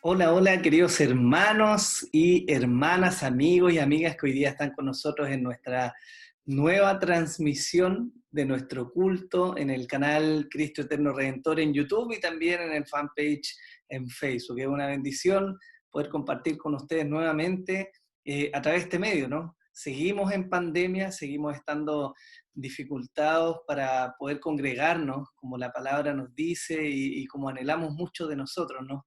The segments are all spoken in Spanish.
Hola, hola, queridos hermanos y hermanas, amigos y amigas que hoy día están con nosotros en nuestra nueva transmisión de nuestro culto en el canal Cristo Eterno Redentor en YouTube y también en el fanpage en Facebook. Es una bendición poder compartir con ustedes nuevamente a través de este medio, ¿no? Seguimos en pandemia, seguimos estando dificultados para poder congregarnos, como la palabra nos dice y como anhelamos mucho de nosotros, ¿no?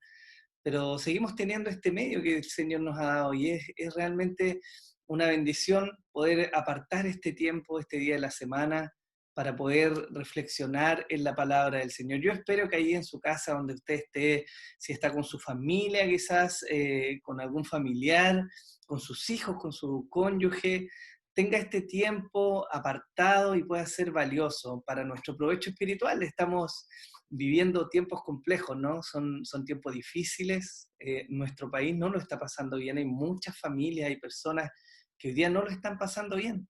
Pero seguimos teniendo este medio que el Señor nos ha dado y es realmente una bendición poder apartar este tiempo, este día de la semana, para poder reflexionar en la palabra del Señor. Yo espero que ahí en su casa, donde usted esté, si está con su familia quizás, con algún familiar, con sus hijos, con su cónyuge, tenga este tiempo apartado y pueda ser valioso para nuestro provecho espiritual. Estamos viviendo tiempos complejos, ¿no? Son tiempos difíciles. Nuestro país no lo está pasando bien. Hay muchas familias, hay personas que hoy día no lo están pasando bien.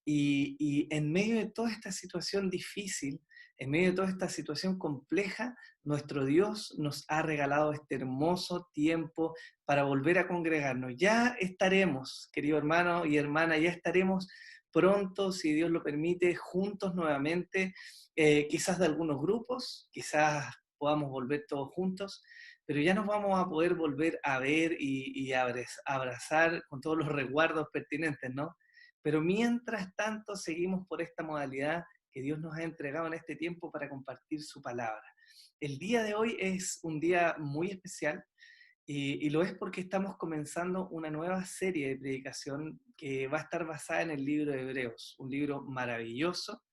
Y en medio de toda esta situación difícil, en medio de toda esta situación compleja, nuestro Dios nos ha regalado este hermoso tiempo para volver a congregarnos. Ya estaremos, querido hermano y hermana, ya estaremos pronto, si Dios lo permite, juntos nuevamente, quizás de algunos grupos, quizás podamos volver todos juntos, pero ya nos vamos a poder volver a ver y abrazar con todos los resguardos pertinentes, ¿no? Pero mientras tanto seguimos por esta modalidad que Dios nos ha entregado en este tiempo para compartir su palabra. El día de hoy es un día muy especial y lo es porque estamos comenzando una nueva serie de predicación que va a estar basada en el libro de Hebreos, un libro maravilloso,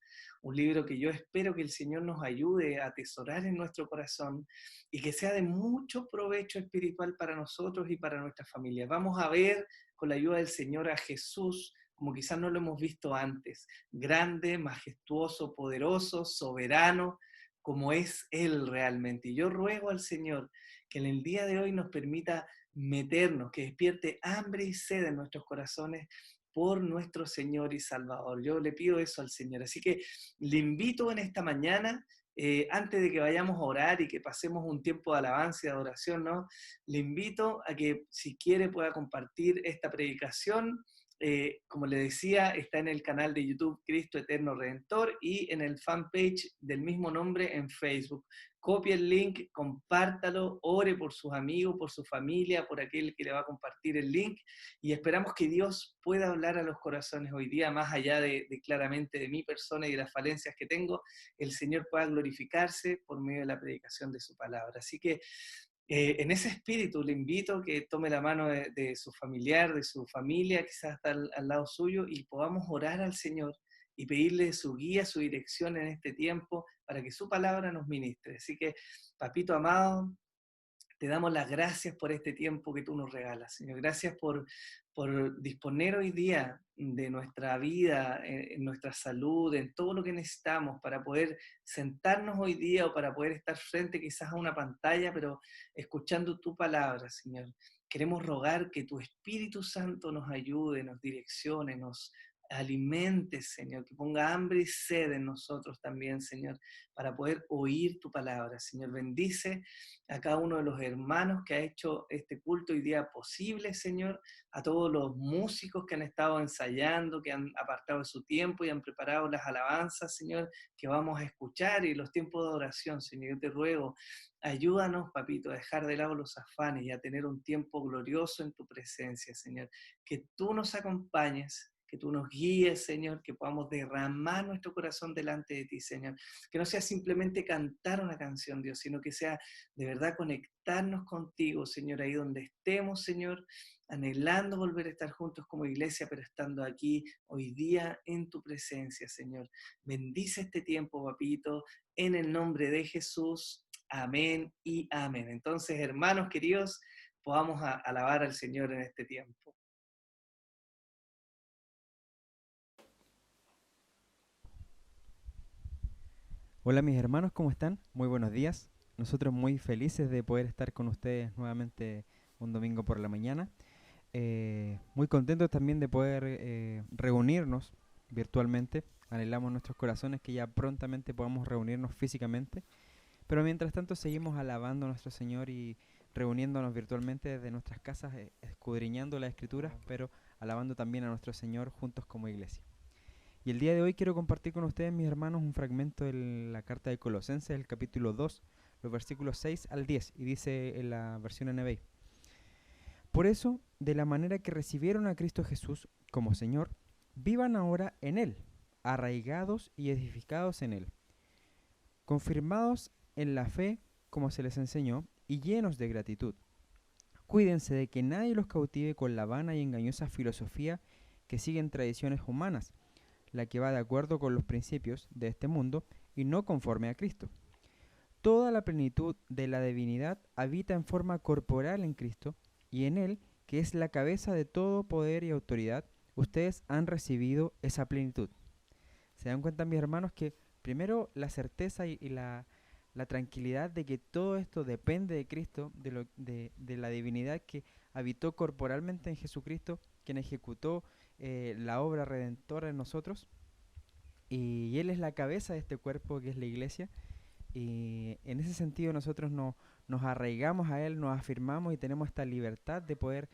un libro que yo espero que el Señor nos ayude a atesorar en nuestro corazón y que sea de mucho provecho espiritual para nosotros y para nuestra familia. Vamos a ver con la ayuda del Señor a Jesús como quizás no lo hemos visto antes, grande, majestuoso, poderoso, soberano, como es Él realmente. Y yo ruego al Señor que en el día de hoy nos permita meternos, que despierte hambre y sed en nuestros corazones por nuestro Señor y Salvador. Yo le pido eso al Señor. Así que le invito en esta mañana, antes de que vayamos a orar y que pasemos un tiempo de alabanza y de adoración, ¿no? Le invito a que si quiere pueda compartir esta predicación. Como le decía, está en el canal de YouTube Cristo Eterno Redentor y en el fanpage del mismo nombre en Facebook. Copie el link, compártalo, ore por sus amigos, por su familia, por aquel que le va a compartir el link y esperamos que Dios pueda hablar a los corazones hoy día, más allá de claramente de mi persona y de las falencias que tengo, el Señor pueda glorificarse por medio de la predicación de su palabra. Así que en ese espíritu le invito a que tome la mano de su familiar, de su familia, quizás está al lado suyo, y podamos orar al Señor y pedirle su guía, su dirección en este tiempo para que su palabra nos ministre. Así que, papito amado, te damos las gracias por este tiempo que tú nos regalas, Señor. Gracias por disponer hoy día de nuestra vida, en nuestra salud, en todo lo que necesitamos para poder sentarnos hoy día o para poder estar frente quizás a una pantalla, pero escuchando tu palabra, Señor. Queremos rogar que tu Espíritu Santo nos ayude, nos direccione, nos alimente, Señor, que ponga hambre y sed en nosotros también, Señor, para poder oír tu palabra. Señor, bendice a cada uno de los hermanos que ha hecho este culto hoy día posible, Señor, a todos los músicos que han estado ensayando, que han apartado de su tiempo y han preparado las alabanzas, Señor, que vamos a escuchar y los tiempos de oración, Señor. Yo te ruego, ayúdanos, papito, a dejar de lado los afanes y a tener un tiempo glorioso en tu presencia, Señor. Que tú nos acompañes, que tú nos guíes, Señor, que podamos derramar nuestro corazón delante de ti, Señor. Que no sea simplemente cantar una canción, Dios, sino que sea de verdad conectarnos contigo, Señor, ahí donde estemos, Señor, anhelando volver a estar juntos como iglesia, pero estando aquí hoy día en tu presencia, Señor. Bendice este tiempo, papito, en el nombre de Jesús. Amén y amén. Entonces, hermanos queridos, podamos alabar al Señor en este tiempo. Hola mis hermanos, ¿cómo están? Muy buenos días. Nosotros muy felices de poder estar con ustedes nuevamente un domingo por la mañana. Muy contentos también de poder reunirnos virtualmente. Anhelamos en nuestros corazones que ya prontamente podamos reunirnos físicamente. Pero mientras tanto seguimos alabando a nuestro Señor y reuniéndonos virtualmente desde nuestras casas, escudriñando las Escrituras, pero alabando también a nuestro Señor juntos como iglesia. Y el día de hoy quiero compartir con ustedes, mis hermanos, un fragmento de la carta de Colosenses, el capítulo 2, los versículos 6 al 10, y dice en la versión NBI: Por eso, de la manera que recibieron a Cristo Jesús como Señor, vivan ahora en Él, arraigados y edificados en Él, confirmados en la fe como se les enseñó y llenos de gratitud. Cuídense de que nadie los cautive con la vana y engañosa filosofía que siguen tradiciones humanas, la que va de acuerdo con los principios de este mundo y no conforme a Cristo. Toda la plenitud de la divinidad habita en forma corporal en Cristo, y en Él, que es la cabeza de todo poder y autoridad, ustedes han recibido esa plenitud. ¿Se dan cuenta, mis hermanos, que primero la certeza y la tranquilidad de que todo esto depende de Cristo, de la divinidad que habitó corporalmente en Jesucristo, quien ejecutó la obra redentora en nosotros, y Él es la cabeza de este cuerpo que es la iglesia, y en ese sentido nosotros nos arraigamos a Él, nos afirmamos y tenemos esta libertad de poder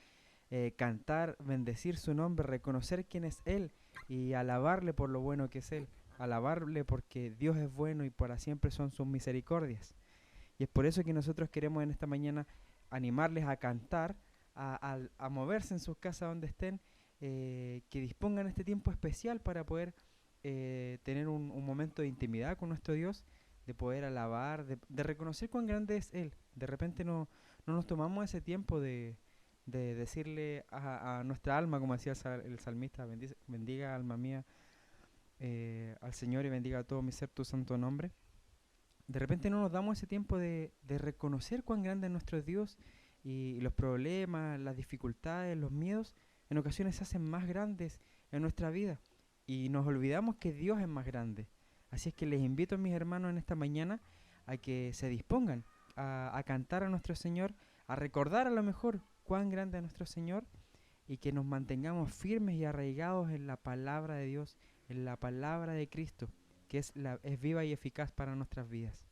cantar, bendecir su nombre, reconocer quién es Él y alabarle por lo bueno que es Él, alabarle porque Dios es bueno y para siempre son sus misericordias. Y es por eso que nosotros queremos en esta mañana animarles a cantar, a moverse en sus casas donde estén, que dispongan este tiempo especial para poder tener un momento de intimidad con nuestro Dios, de poder alabar, de reconocer cuán grande es Él. De repente no nos tomamos ese tiempo de decirle a nuestra alma, como decía el salmista: bendiga alma mía al Señor y bendiga a todo mi ser tu santo nombre. De repente no nos damos ese tiempo de reconocer cuán grande es nuestro Dios, y los problemas, las dificultades, los miedos en ocasiones se hacen más grandes en nuestra vida y nos olvidamos que Dios es más grande. Así es que les invito, mis hermanos, en esta mañana a que se dispongan a cantar a nuestro Señor, a recordar a lo mejor cuán grande es nuestro Señor, y que nos mantengamos firmes y arraigados en la palabra de Dios, en la palabra de Cristo, que es viva y eficaz para nuestras vidas.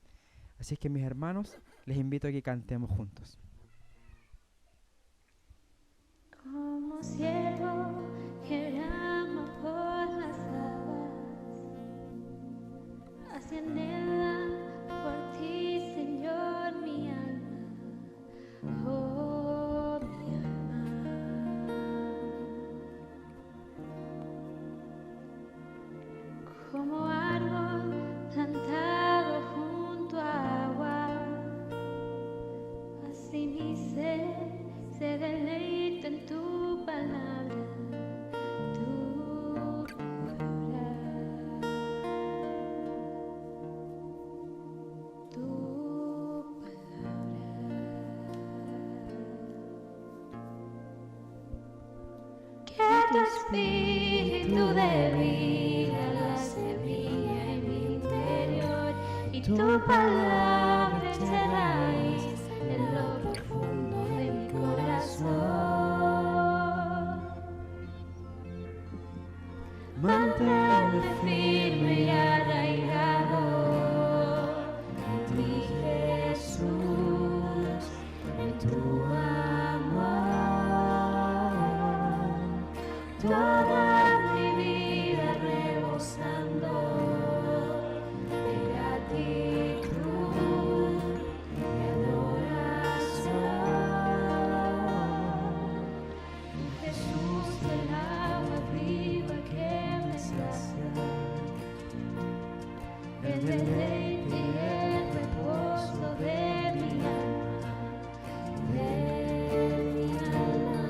Así es que, mis hermanos, les invito a que cantemos juntos. Como ciervo que brama por las aguas, así anhela por ti, Señor, mi alma, oh mi alma. Como árbol plantado junto a agua, así mi ser se deleita en tu palabra, tu palabra, tu palabra. Que tu espíritu de vida la semilla en mi interior, y tu palabra eche raíz en lo profundo de mi corazón. Manténme firme y arraigado en ti, Jesús, en tu amor. Toda mi vida rebosando de gratitud y adoración. Jesús, el agua viva que me sacia, el deleite y el reposo de mi alma, de mi alma.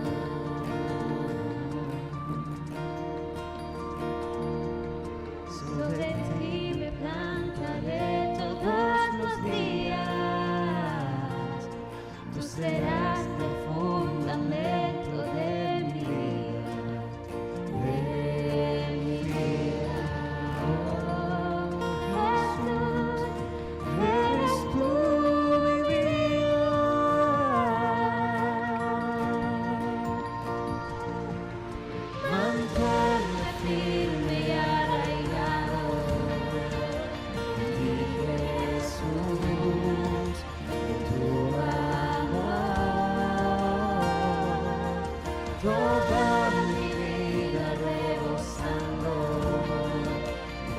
toda mi vida rebosando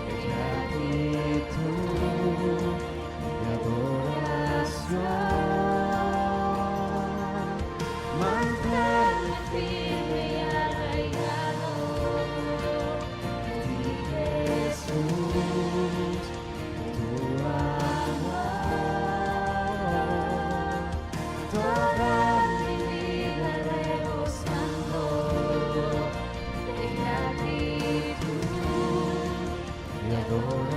de gratitud y adoración. Manténme firme y arraigado en ti, Jesús, en tu amor. Toda mi vida rebosando de gratitud y adoración.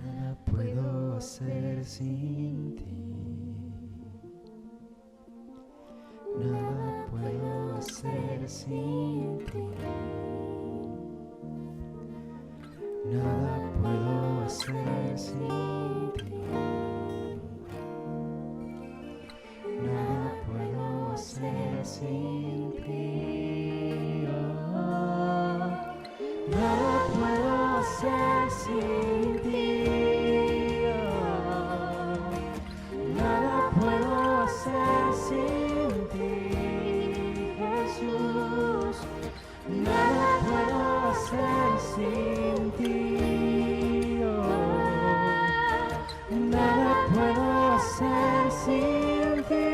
Nada puedo hacer sin ti. Nada puedo hacer sin ti. Nada puedo hacer sin ti. Nada puedo hacer sin ti. Nada puedo hacer sin ti. Nada puedo hacer sin ti, Jesús. Nada puedo hacer sin ti. Nada puedo hacer sin ti.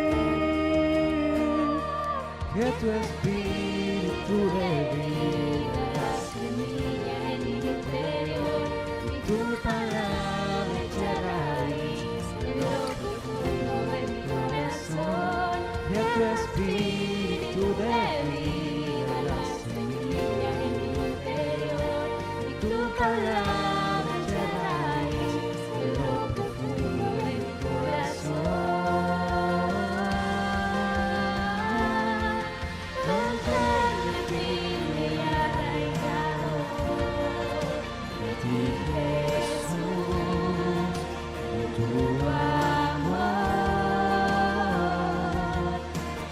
Que tu espíritu de vida, la semilla en mi interior, y tu palabra echa raíz en lo profundo de mi corazón. Que tu espíritu de vida, la semilla en mi interior, y tu palabra echa raíz en lo profundo de mi corazón. Manténme firme y arraigado de ti, Jesús, en tu amor.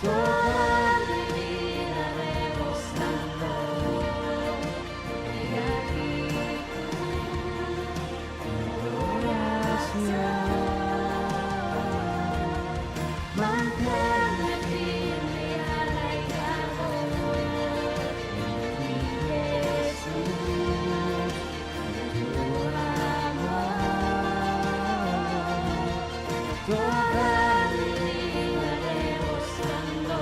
Toda mi vida rebosando de gratitud y adoración. Manténme firme y arraigado en ti, Jesús, en tu amor. Toda mi vida rebosando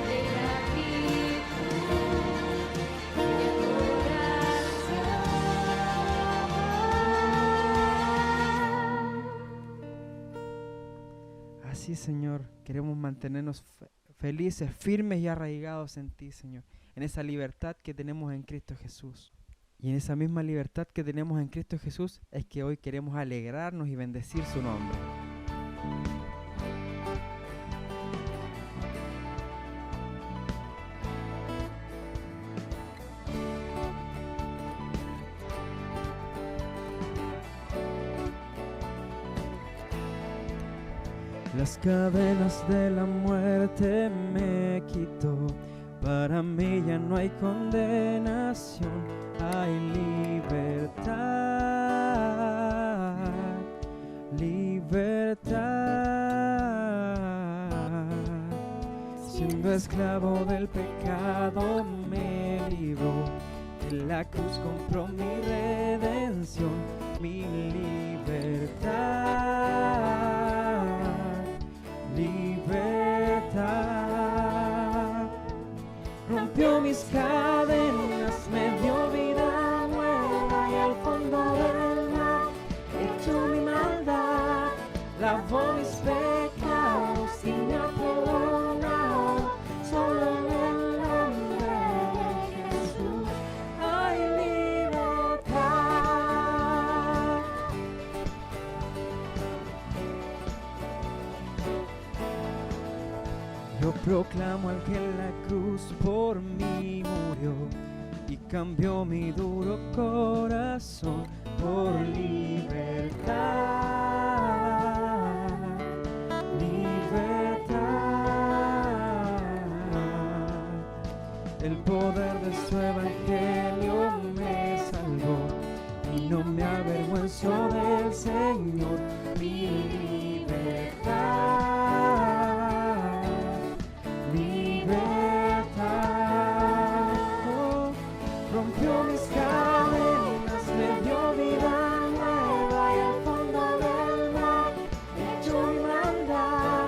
de gratitud y adoración. Así, Señor, queremos mantenernos felices, firmes y arraigados en ti, Señor, en esa libertad que tenemos en Cristo Jesús. Y en esa misma libertad que tenemos en Cristo Jesús es que hoy queremos alegrarnos y bendecir su nombre. Las cadenas de la muerte me quitó. Para mí ya no hay condenación, hay libertad, libertad. Siendo esclavo del pecado me libró, en la cruz compró mi redención, mi libertad, libertad. Rompió mis cadenas, me dio vida nueva y al fondo del mar echó mi maldad, lavó mis pecados y me ha perdonado. Solo en el nombre de Jesús hay libertad. Yo proclamo al que en la cruz por mí murió y cambió mi duro corazón por libertad, libertad. El poder de su evangelio me no me avergüenzo del Señor, mi libertad, libertad. Oh, rompió mis cadenas, me dio vida nueva y al fondo del mar echó mi maldad,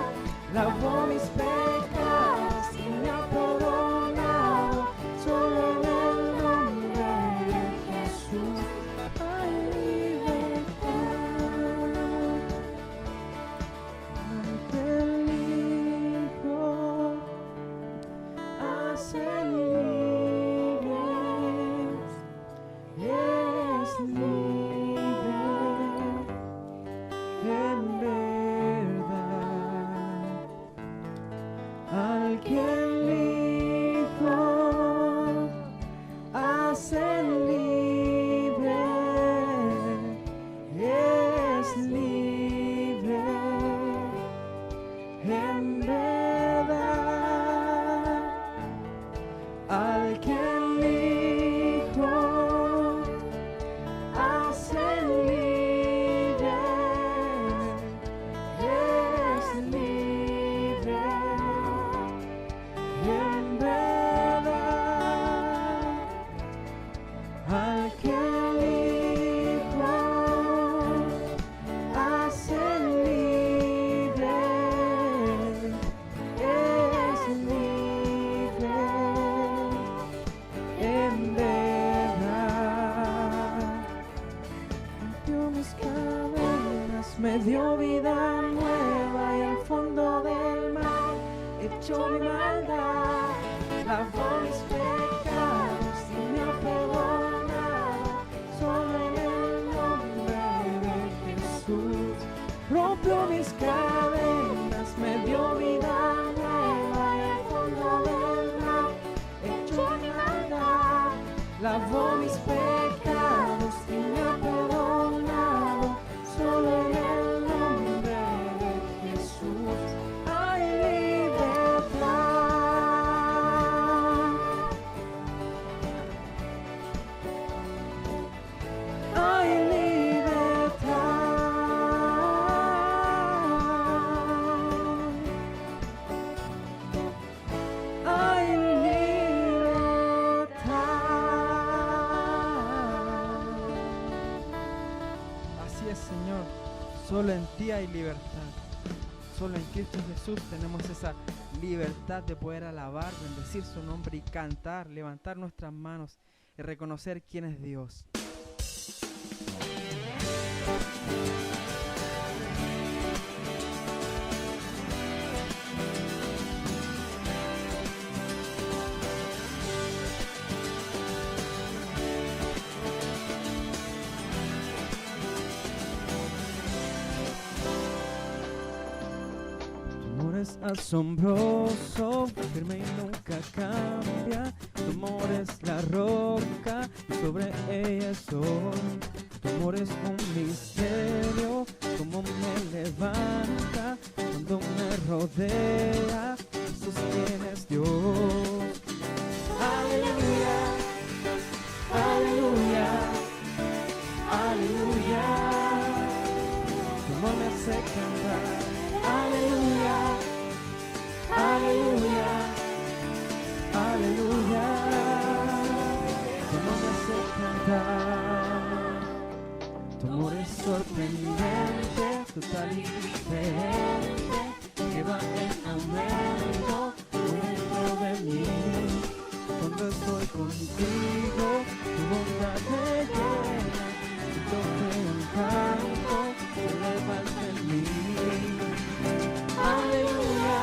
lavó mis pecados y me ha perdonado. Solo en el nombre de Jesús hay libertad. Ante el Hijo hace libres, es libre en verdad. Al que el Hijo hace libre, es libre en verdad. Al que el Hijo hace libre, es libre en verdad. Al que el Hijo hace libre, es libre en verdad. Rompió mis cadenas, me dio vida nueva y al fondo del mar echó mi maldad, lavó mis pecados y me ha perdonado. Solo en el nombre de Jesús rompió mis cadenas, me dio vida nueva y al fondo del mar echó mi maldad, lavó mis pecados y me ha perdonado. Solo en el nombre de Jesús hay libertad. Hay libertad. Hay libertad. Así es, Señor. Solo en ti hay libertad. Solo en Cristo Jesús tenemos esa libertad de poder alabar, bendecir su nombre y cantar, levantar nuestras manos y reconocer quién es Dios. Tu amor es asombroso, firme y nunca cambia. Tu amor es la roca y sobre ella soy. Tu amor es un misterio, como me levanta cuando me rodea. Jesús, ¿quién es Dios? Aleluya, aleluya, aleluya. Tu amor me hace cantar. Aleluya, aleluya, aleluya. Tu amor me hace cantar. Tu amor es sorprendente, total y diferente, que va en aumento dentro de mí. Cuando estoy contigo, tu bondad me llena, siento que un canto se levanta en mí. Aleluya,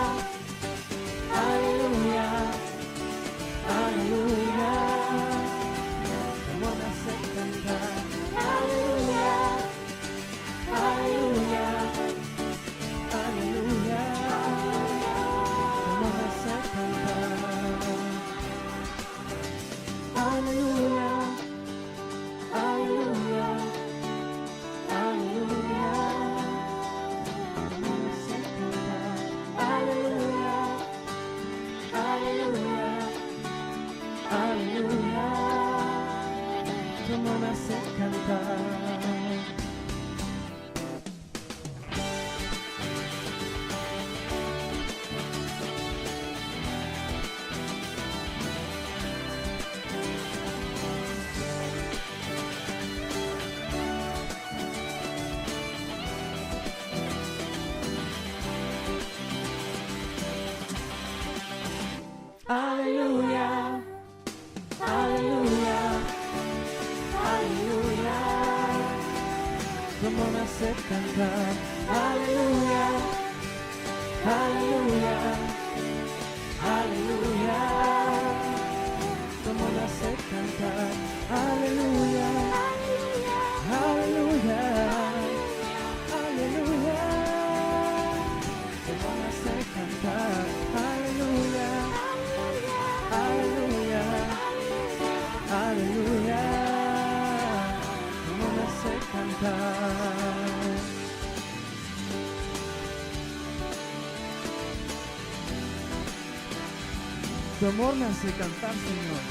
aleluya, aleluya. Tu amor me hace cantar. Aleluya, aleluya, aleluya. Tu amor me hace cantar. Aleluya, aleluya, aleluya. Aleluya, aleluya, aleluya. Tu amor me hace cantar. Aleluya, aleluya, aleluya. Tu amor me hace cantar. Aleluya, aleluya, aleluya. Tu amor me hace cantar. Aleluya, aleluya, aleluya. Tu amor me hace cantar. Aleluya, aleluya, aleluya. Tu amor me hace cantar. Tu amor me hace cantar, Señor.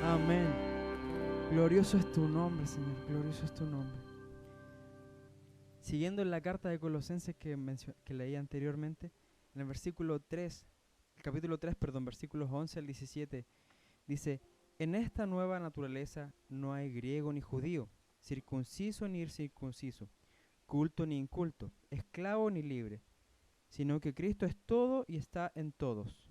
Amén. Glorioso es tu nombre, Señor. Glorioso es tu nombre. Siguiendo en la carta de Colosenses que leí anteriormente, en el versículo 3, el capítulo 3, perdón, versículos 11 al 17, dice: en esta nueva naturaleza no hay griego ni judío, circunciso ni incircunciso, culto ni inculto, esclavo ni libre, sino que Cristo es todo y está en todos.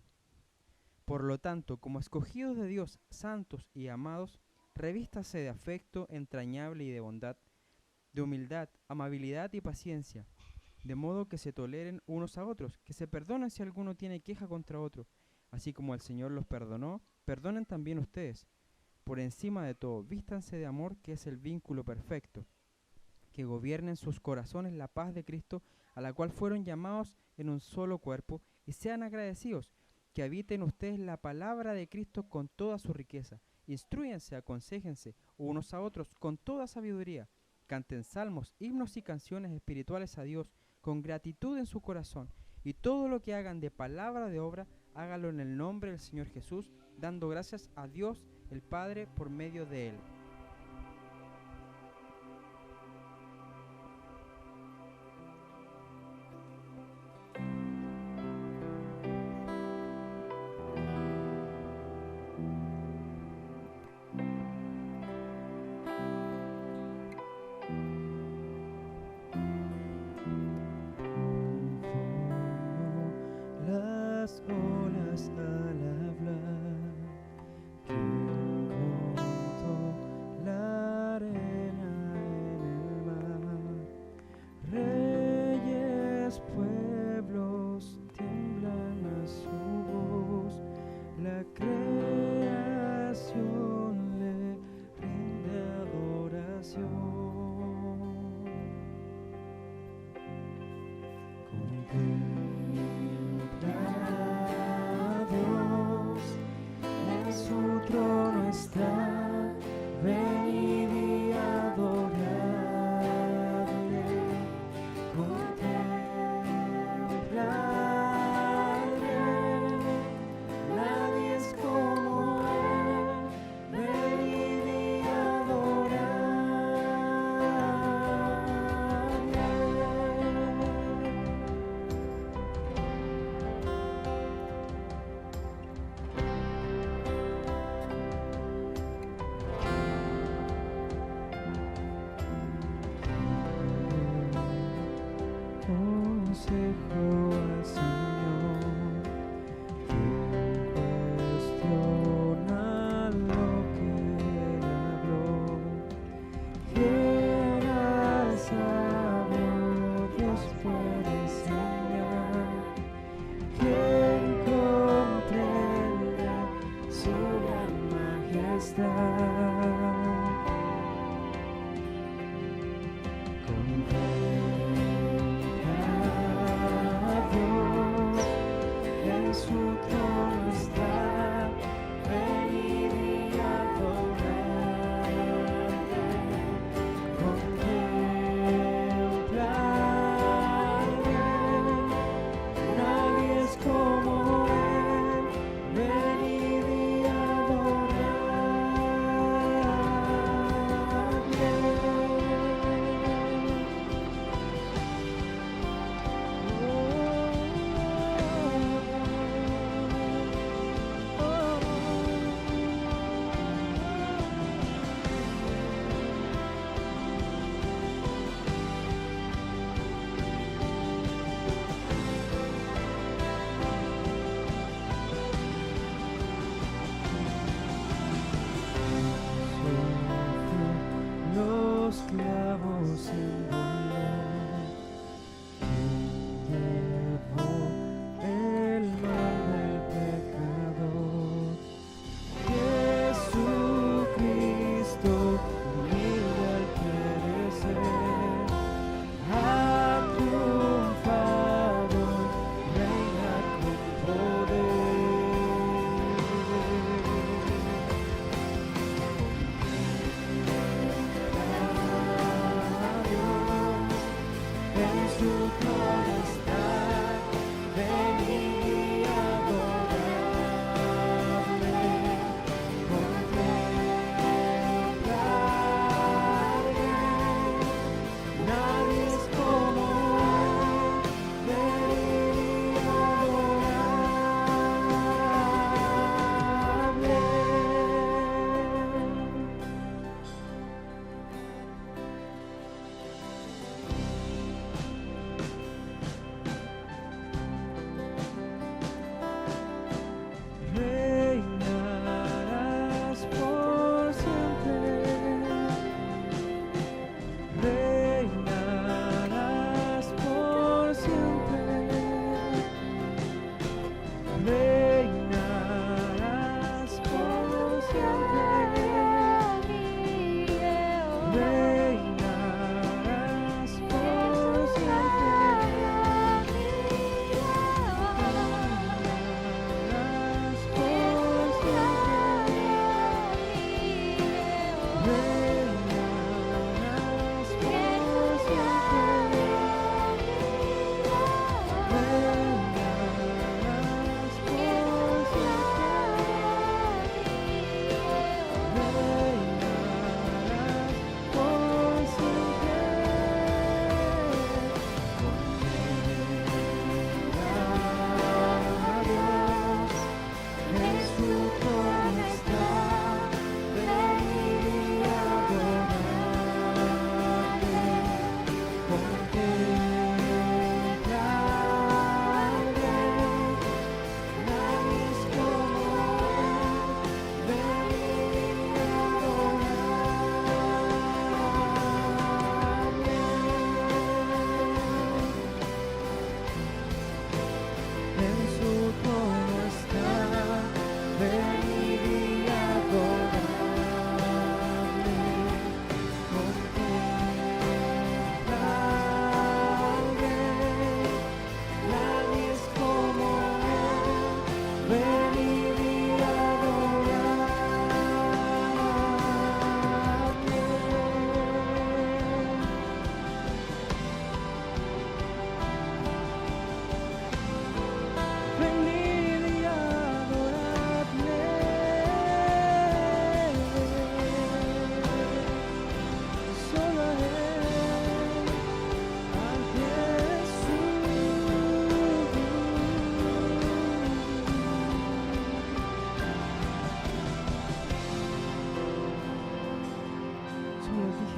Por lo tanto, como escogidos de Dios, santos y amados, revístase de afecto entrañable y de bondad, de humildad, amabilidad y paciencia, de modo que se toleren unos a otros, que se perdonen si alguno tiene queja contra otro, así como el Señor los perdonó, perdonen también ustedes. Por encima de todo, vístanse de amor, que es el vínculo perfecto, que gobierne en sus corazones la paz de Cristo, a la cual fueron llamados en un solo cuerpo, y sean agradecidos, que habiten ustedes la palabra de Cristo con toda su riqueza. Instrúyense, aconséjense unos a otros con toda sabiduría. Canten salmos, himnos y canciones espirituales a Dios con gratitud en su corazón. Y todo lo que hagan de palabra o de obra, hágalo en el nombre del Señor Jesús, dando gracias a Dios el Padre por medio de Él. Las olas al hablar, ¿quién contó la arena en el mar? Reyes, pueblos tiemblan a su voz, la creación le rinde adoración. En su trono está, venid y adoradle, contempladle, nadie es como Él, venid y adoradle. Consejo al Señor, quien cuestiona lo que Él habló, quien al sabio Dios puede enseñar, quien comprende su gran majestad. En su trono está, venid y adoradle, contempladle,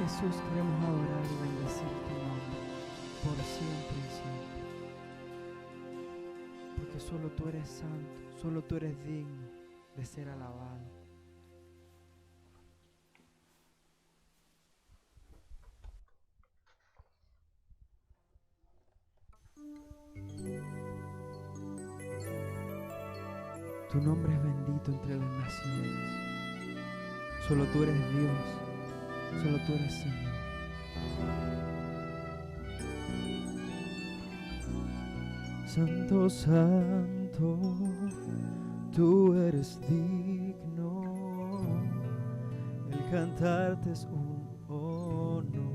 Jesús, queremos adorar y bendecir tu nombre por siempre y siempre. Porque solo tú eres santo, solo tú eres digno de ser alabado. Tu nombre es bendito entre las naciones. Solo tú eres Dios. Solo tú eres Señor. Santo, santo, tú eres digno. El cantarte es un honor.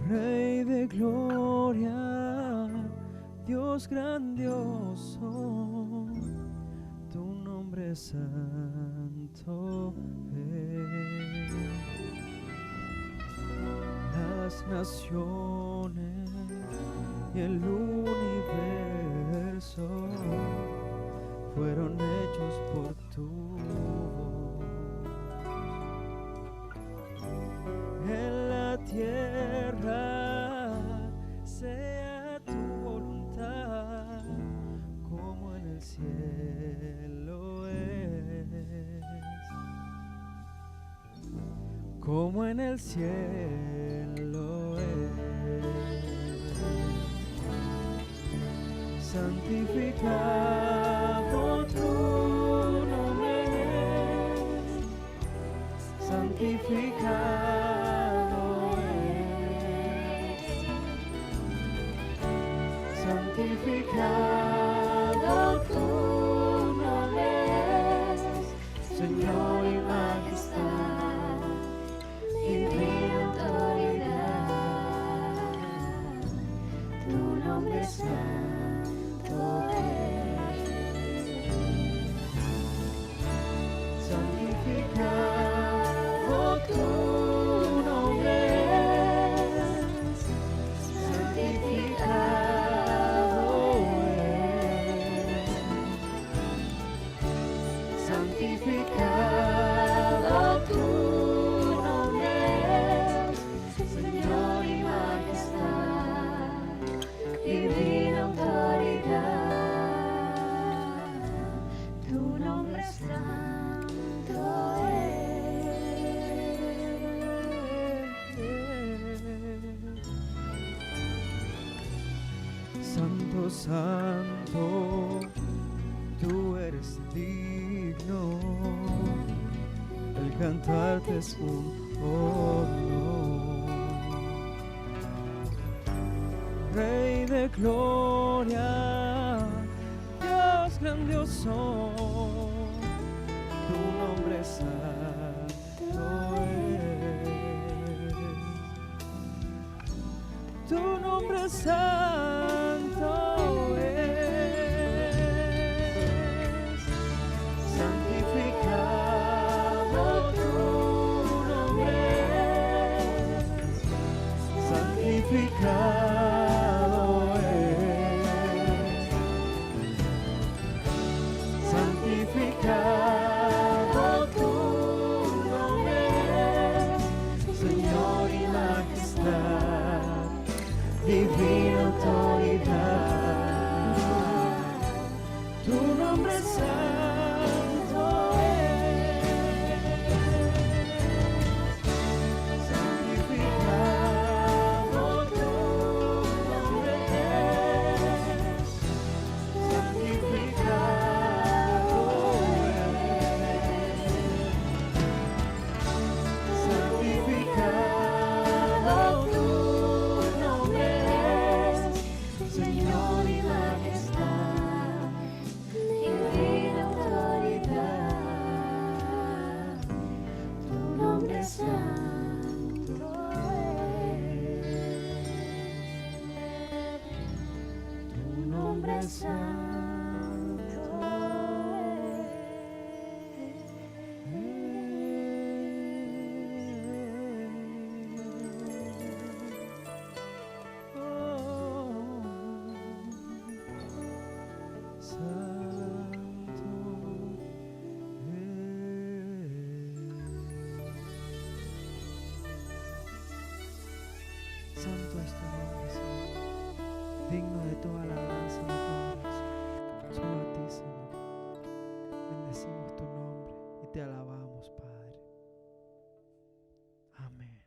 Rey de gloria, Dios grandioso, tu nombre es santo es. Las naciones y el universo fueron hechos por tu voz. En la tierra sea tu voluntad, como en el cielo es, como en el cielo es. Santificado tu nombre es, santificado es, santificado tu nombre es, Señor y majestad, y mi autoridad. santo, tú eres digno, el cantarte es un honor. Rey de gloria, Dios grandioso, tu nombre santo es, tu nombre santo es, santificado tu nombre es, santificado es, santificado tu nombre es, Señor y majestad, divina autoridad, tu nombre santo es, santificado tu nombre es, santificado es, santificado tu nombre es, Señor y majestad, divina autoridad, tu nombre santo es, tu nombre santo Santo es tu nombre, Señor, digno de toda alabanza y de toda oración. Solo a ti, Señor, bendecimos tu nombre y te alabamos, Padre. Amén.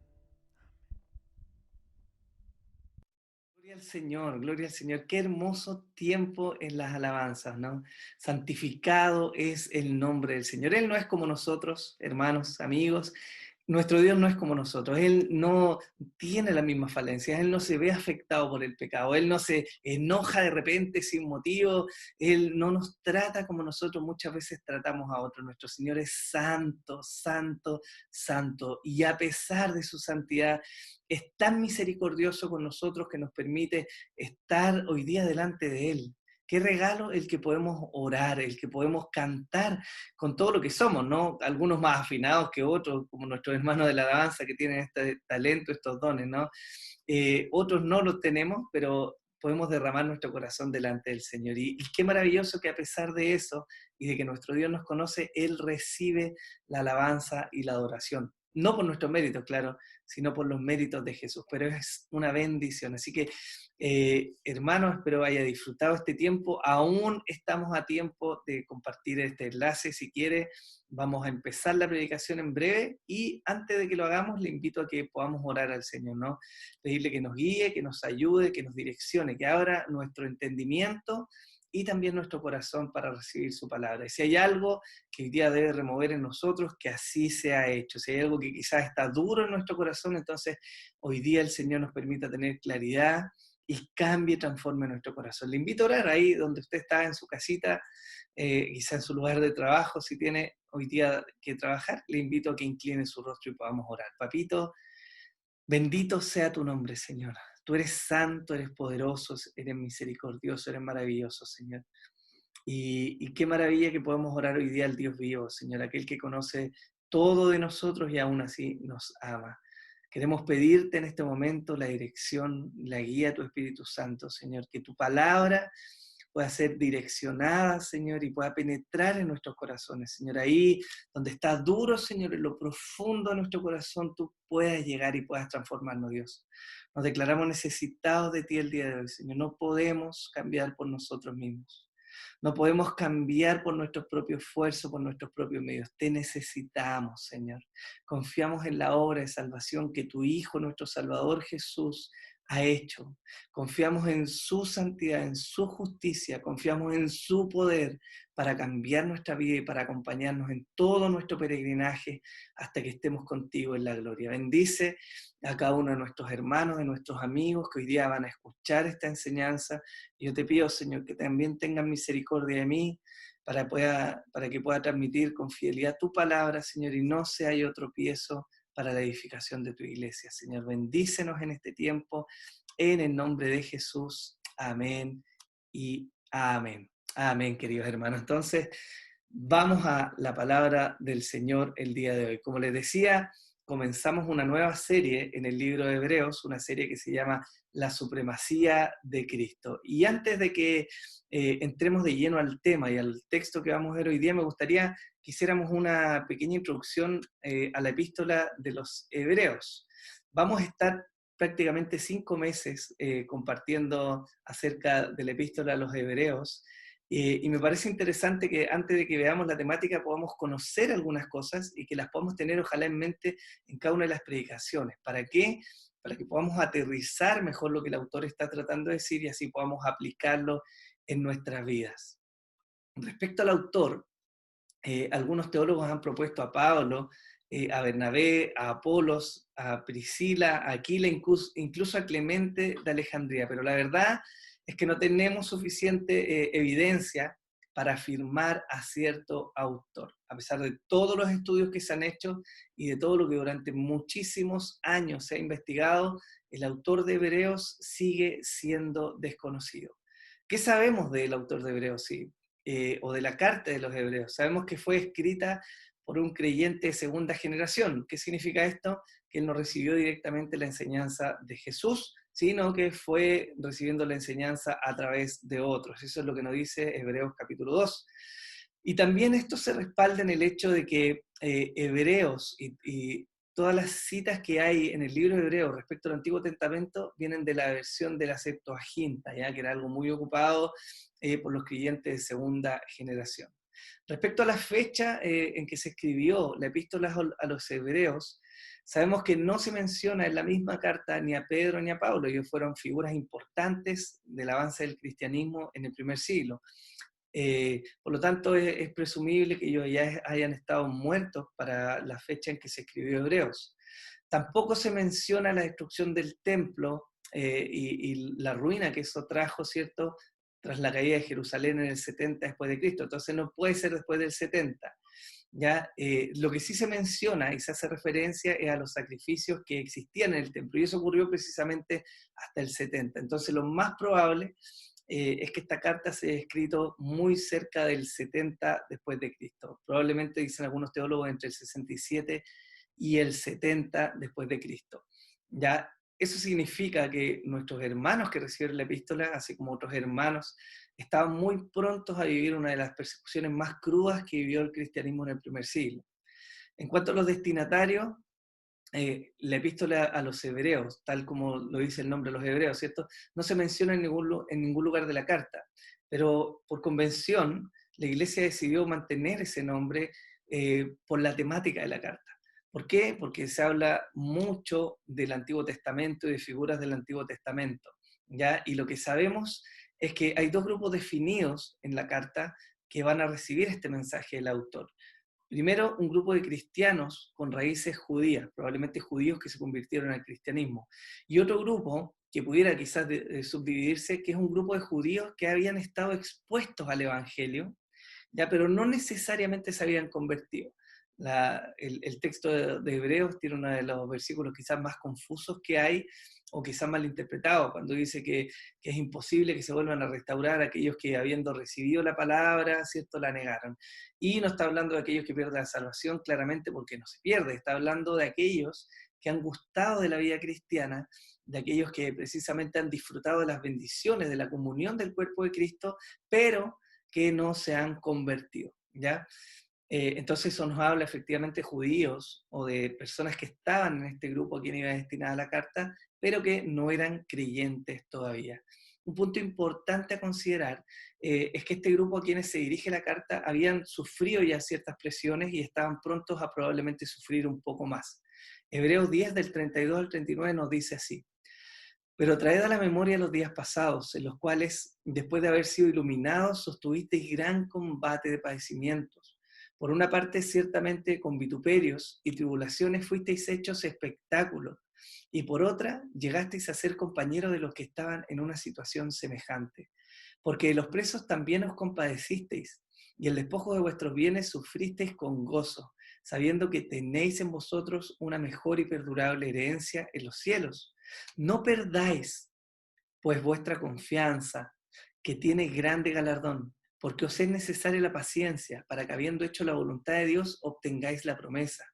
Gloria al Señor. Qué hermoso tiempo en las alabanzas, ¿no? Santificado es el nombre del Señor. Él no es como nosotros, hermanos, amigos. Nuestro Dios no es como nosotros. Él no tiene las mismas falencias. Él no se ve afectado por el pecado. Él no se enoja de repente sin motivo. Él no nos trata como nosotros muchas veces tratamos a otros. Nuestro Señor es santo, santo, santo. Y a pesar de su santidad, es tan misericordioso con nosotros que nos permite estar hoy día delante de Él. Qué regalo el que podemos orar, el que podemos cantar con todo lo que somos, ¿no? Algunos más afinados que otros, como nuestros hermanos de la alabanza que tienen este talento, estos dones, ¿no? Otros no los tenemos, pero podemos derramar nuestro corazón delante del Señor. Y qué maravilloso que a pesar de eso y de que nuestro Dios nos conoce, Él recibe la alabanza y la adoración. No por nuestros méritos, claro, sino por los méritos de Jesús, pero es una bendición. Así que, hermanos, espero haya disfrutado este tiempo. Aún estamos a tiempo de compartir este enlace. Si quiere, vamos a empezar la predicación en breve y antes de que lo hagamos, le invito a que podamos orar al Señor, ¿no? Pedirle que nos guíe, que nos ayude, que nos direccione, que abra nuestro entendimiento y también nuestro corazón para recibir su palabra. Y si hay algo que hoy día debe remover en nosotros, que así sea hecho. Si hay algo que quizás está duro en nuestro corazón, entonces hoy día el Señor nos permita tener claridad y cambie, transforme nuestro corazón. Le invito a orar ahí donde usted está en su casita, quizá en su lugar de trabajo, si tiene hoy día que trabajar, le invito a que incline su rostro y podamos orar. Papito, bendito sea tu nombre, Señor. Tú eres santo, eres poderoso, eres misericordioso, eres maravilloso, Señor. Y qué maravilla que podemos orar hoy día al Dios vivo, Señor, aquel que conoce todo de nosotros y aún así nos ama. Queremos pedirte en este momento la dirección, la guía de tu Espíritu Santo, Señor, que tu palabra pueda ser direccionada, Señor, y pueda penetrar en nuestros corazones, Señor. Ahí donde está duro, Señor, en lo profundo de nuestro corazón, tú puedas llegar y puedas transformarnos, Dios. Nos declaramos necesitados de ti el día de hoy, Señor. No podemos cambiar por nosotros mismos. No podemos cambiar por nuestros propios esfuerzos, por nuestros propios medios. Te necesitamos, Señor. Confiamos en la obra de salvación que tu Hijo, nuestro Salvador Jesús, ha hecho. Confiamos en su santidad, en su justicia, confiamos en su poder para cambiar nuestra vida y para acompañarnos en todo nuestro peregrinaje hasta que estemos contigo en la gloria. Bendice a cada uno de nuestros hermanos, de nuestros amigos que hoy día van a escuchar esta enseñanza. Y yo te pido, Señor, que también tengan misericordia de mí para que pueda transmitir con fidelidad tu palabra, Señor, y no se haya tropiezo para la edificación de tu iglesia. Señor, bendícenos en este tiempo, en el nombre de Jesús. Amén y amén. Amén, queridos hermanos. Entonces, vamos a la palabra del Señor el día de hoy. Como les decía, comenzamos una nueva serie en el libro de Hebreos, una serie que se llama La supremacía de Cristo. Y antes de que entremos de lleno al tema y al texto que vamos a ver hoy día, me gustaría que hiciéramos una pequeña introducción a la epístola de los Hebreos. Vamos a estar prácticamente 5 meses compartiendo acerca de la epístola a los Hebreos, y me parece interesante que antes de que veamos la temática podamos conocer algunas cosas y que las podamos tener ojalá en mente en cada una de las predicaciones. ¿Para qué? Para que podamos aterrizar mejor lo que el autor está tratando de decir y así podamos aplicarlo en nuestras vidas. Respecto al autor, algunos teólogos han propuesto a Pablo, a Bernabé, a Apolos, a Priscila, a Aquila, incluso a Clemente de Alejandría, pero la verdad es que no tenemos suficiente evidencia para afirmar a cierto autor, a pesar de todos los estudios que se han hecho y de todo lo que durante muchísimos años se ha investigado, el autor de Hebreos sigue siendo desconocido. ¿Qué sabemos del autor de Hebreos? Sí, o de la carta de los Hebreos. Sabemos que fue escrita por un creyente de segunda generación. ¿Qué significa esto? Que él no recibió directamente la enseñanza de Jesús, sino que fue recibiendo la enseñanza a través de otros. Eso es lo que nos dice Hebreos capítulo 2. Y también esto se respalda en el hecho de que Hebreos y todas las citas que hay en el libro de Hebreos respecto al Antiguo Testamento vienen de la versión de la Septuaginta, ¿ya? Que era algo muy ocupado por los creyentes de segunda generación. Respecto a la fecha en que se escribió la epístola a los Hebreos, sabemos que no se menciona en la misma carta ni a Pedro ni a Pablo. Ellos fueron figuras importantes del avance del cristianismo en el primer siglo. Por lo tanto, es presumible que ellos ya hayan estado muertos para la fecha en que se escribió Hebreos. Tampoco se menciona la destrucción del templo y la ruina que eso trajo, ¿cierto?, tras la caída de Jerusalén en el 70 después de Cristo. Entonces no puede ser después del 70. ¿Ya? Lo que sí se menciona y se hace referencia es a los sacrificios que existían en el templo, y eso ocurrió precisamente hasta el 70. Entonces lo más probable es que esta carta se haya escrito muy cerca del 70 después de Cristo. Probablemente, dicen algunos teólogos, entre el 67 y el 70 después de Cristo. ¿Ya? Eso significa que nuestros hermanos que recibieron la epístola, así como otros hermanos, estaban muy prontos a vivir una de las persecuciones más crudas que vivió el cristianismo en el primer siglo. En cuanto a los destinatarios, la epístola a los hebreos, tal como lo dice el nombre de los hebreos, ¿cierto?, no se menciona en ningún lugar de la carta, pero por convención la iglesia decidió mantener ese nombre por la temática de la carta. ¿Por qué? Porque se habla mucho del Antiguo Testamento y de figuras del Antiguo Testamento, ¿ya? Y lo que sabemos es que hay 2 grupos definidos en la carta que van a recibir este mensaje del autor. Primero, un grupo de cristianos con raíces judías, probablemente judíos que se convirtieron al cristianismo. Y otro grupo que pudiera quizás subdividirse, que es un grupo de judíos que habían estado expuestos al Evangelio, ya, pero no necesariamente se habían convertido. El texto de Hebreos tiene uno de los versículos quizás más confusos que hay, o quizás mal interpretado, cuando dice que es imposible que se vuelvan a restaurar aquellos que, habiendo recibido la palabra, ¿cierto?, la negaron. Y no está hablando de aquellos que pierden la salvación, claramente, porque no se pierde. Está hablando de aquellos que han gustado de la vida cristiana, de aquellos que precisamente han disfrutado de las bendiciones de la comunión del cuerpo de Cristo, pero que no se han convertido, ¿ya? Entonces eso nos habla efectivamente de judíos o de personas que estaban en este grupo a quien iba destinada la carta, pero que no eran creyentes todavía. Un punto importante a considerar es que este grupo a quienes se dirige la carta habían sufrido ya ciertas presiones y estaban prontos a probablemente sufrir un poco más. Hebreos 10 del 32 al 39 nos dice así: Pero traed a la memoria los días pasados, en los cuales, después de haber sido iluminados, sostuvisteis gran combate de padecimientos. Por una parte, ciertamente, con vituperios y tribulaciones fuisteis hechos espectáculo, y por otra, llegasteis a ser compañeros de los que estaban en una situación semejante. Porque de los presos también os compadecisteis, y el despojo de vuestros bienes sufristeis con gozo, sabiendo que tenéis en vosotros una mejor y perdurable herencia en los cielos. No perdáis, pues, vuestra confianza, que tiene grande galardón, porque os es necesaria la paciencia, para que habiendo hecho la voluntad de Dios, obtengáis la promesa.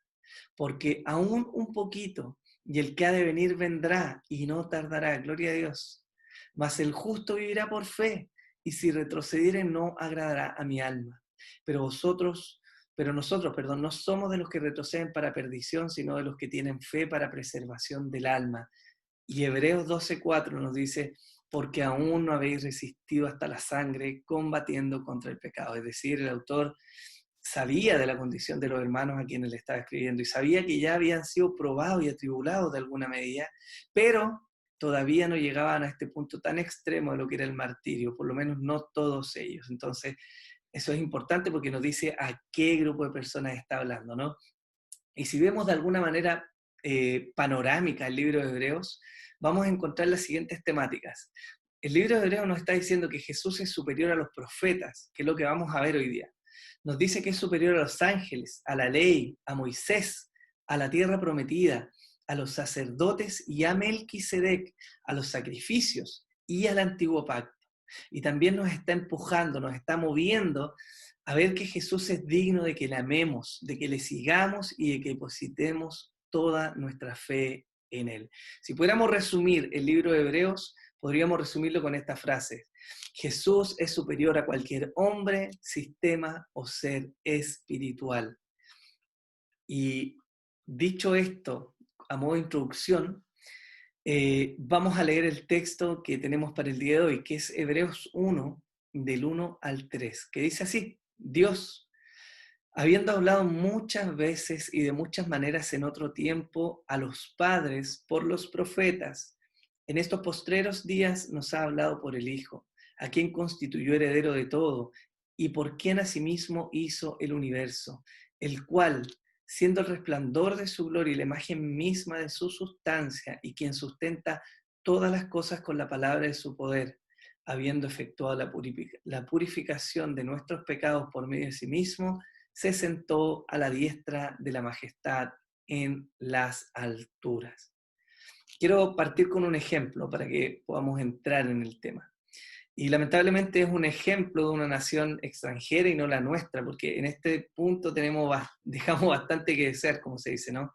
Porque aún un poquito, y el que ha de venir vendrá, y no tardará, gloria a Dios. Mas el justo vivirá por fe, y si retrocediere no agradará a mi alma. Pero nosotros, no somos de los que retroceden para perdición, sino de los que tienen fe para preservación del alma. Y Hebreos 12:4 nos dice, porque aún no habéis resistido hasta la sangre combatiendo contra el pecado. Es decir, el autor sabía de la condición de los hermanos a quienes le estaba escribiendo y sabía que ya habían sido probados y atribulados de alguna medida, pero todavía no llegaban a este punto tan extremo de lo que era el martirio, por lo menos no todos ellos. Entonces, eso es importante porque nos dice a qué grupo de personas está hablando, ¿no? Y si vemos de alguna manera panorámica el libro de Hebreos, vamos a encontrar las siguientes temáticas. El libro de Hebreos nos está diciendo que Jesús es superior a los profetas, que es lo que vamos a ver hoy día. Nos dice que es superior a los ángeles, a la ley, a Moisés, a la tierra prometida, a los sacerdotes y a Melquisedec, a los sacrificios y al antiguo pacto. Y también nos está empujando, nos está moviendo a ver que Jesús es digno de que le amemos, de que le sigamos y de que depositemos toda nuestra fe en Él. Si pudiéramos resumir el libro de Hebreos, podríamos resumirlo con esta frase: Jesús es superior a cualquier hombre, sistema o ser espiritual. Y dicho esto, a modo de introducción, vamos a leer el texto que tenemos para el día de hoy, que es Hebreos 1, del 1 al 3, que dice así: Dios, habiendo hablado muchas veces y de muchas maneras en otro tiempo a los padres por los profetas, en estos postreros días nos ha hablado por el Hijo, a quien constituyó heredero de todo, y por quien asimismo hizo el universo, el cual, siendo el resplandor de su gloria y la imagen misma de su sustancia, y quien sustenta todas las cosas con la palabra de su poder, habiendo efectuado la purificación de nuestros pecados por medio de sí mismo, se sentó a la diestra de la majestad en las alturas. Quiero partir con un ejemplo para que podamos entrar en el tema. Y lamentablemente es un ejemplo de una nación extranjera y no la nuestra, porque en este punto dejamos bastante que desear, como se dice, ¿no?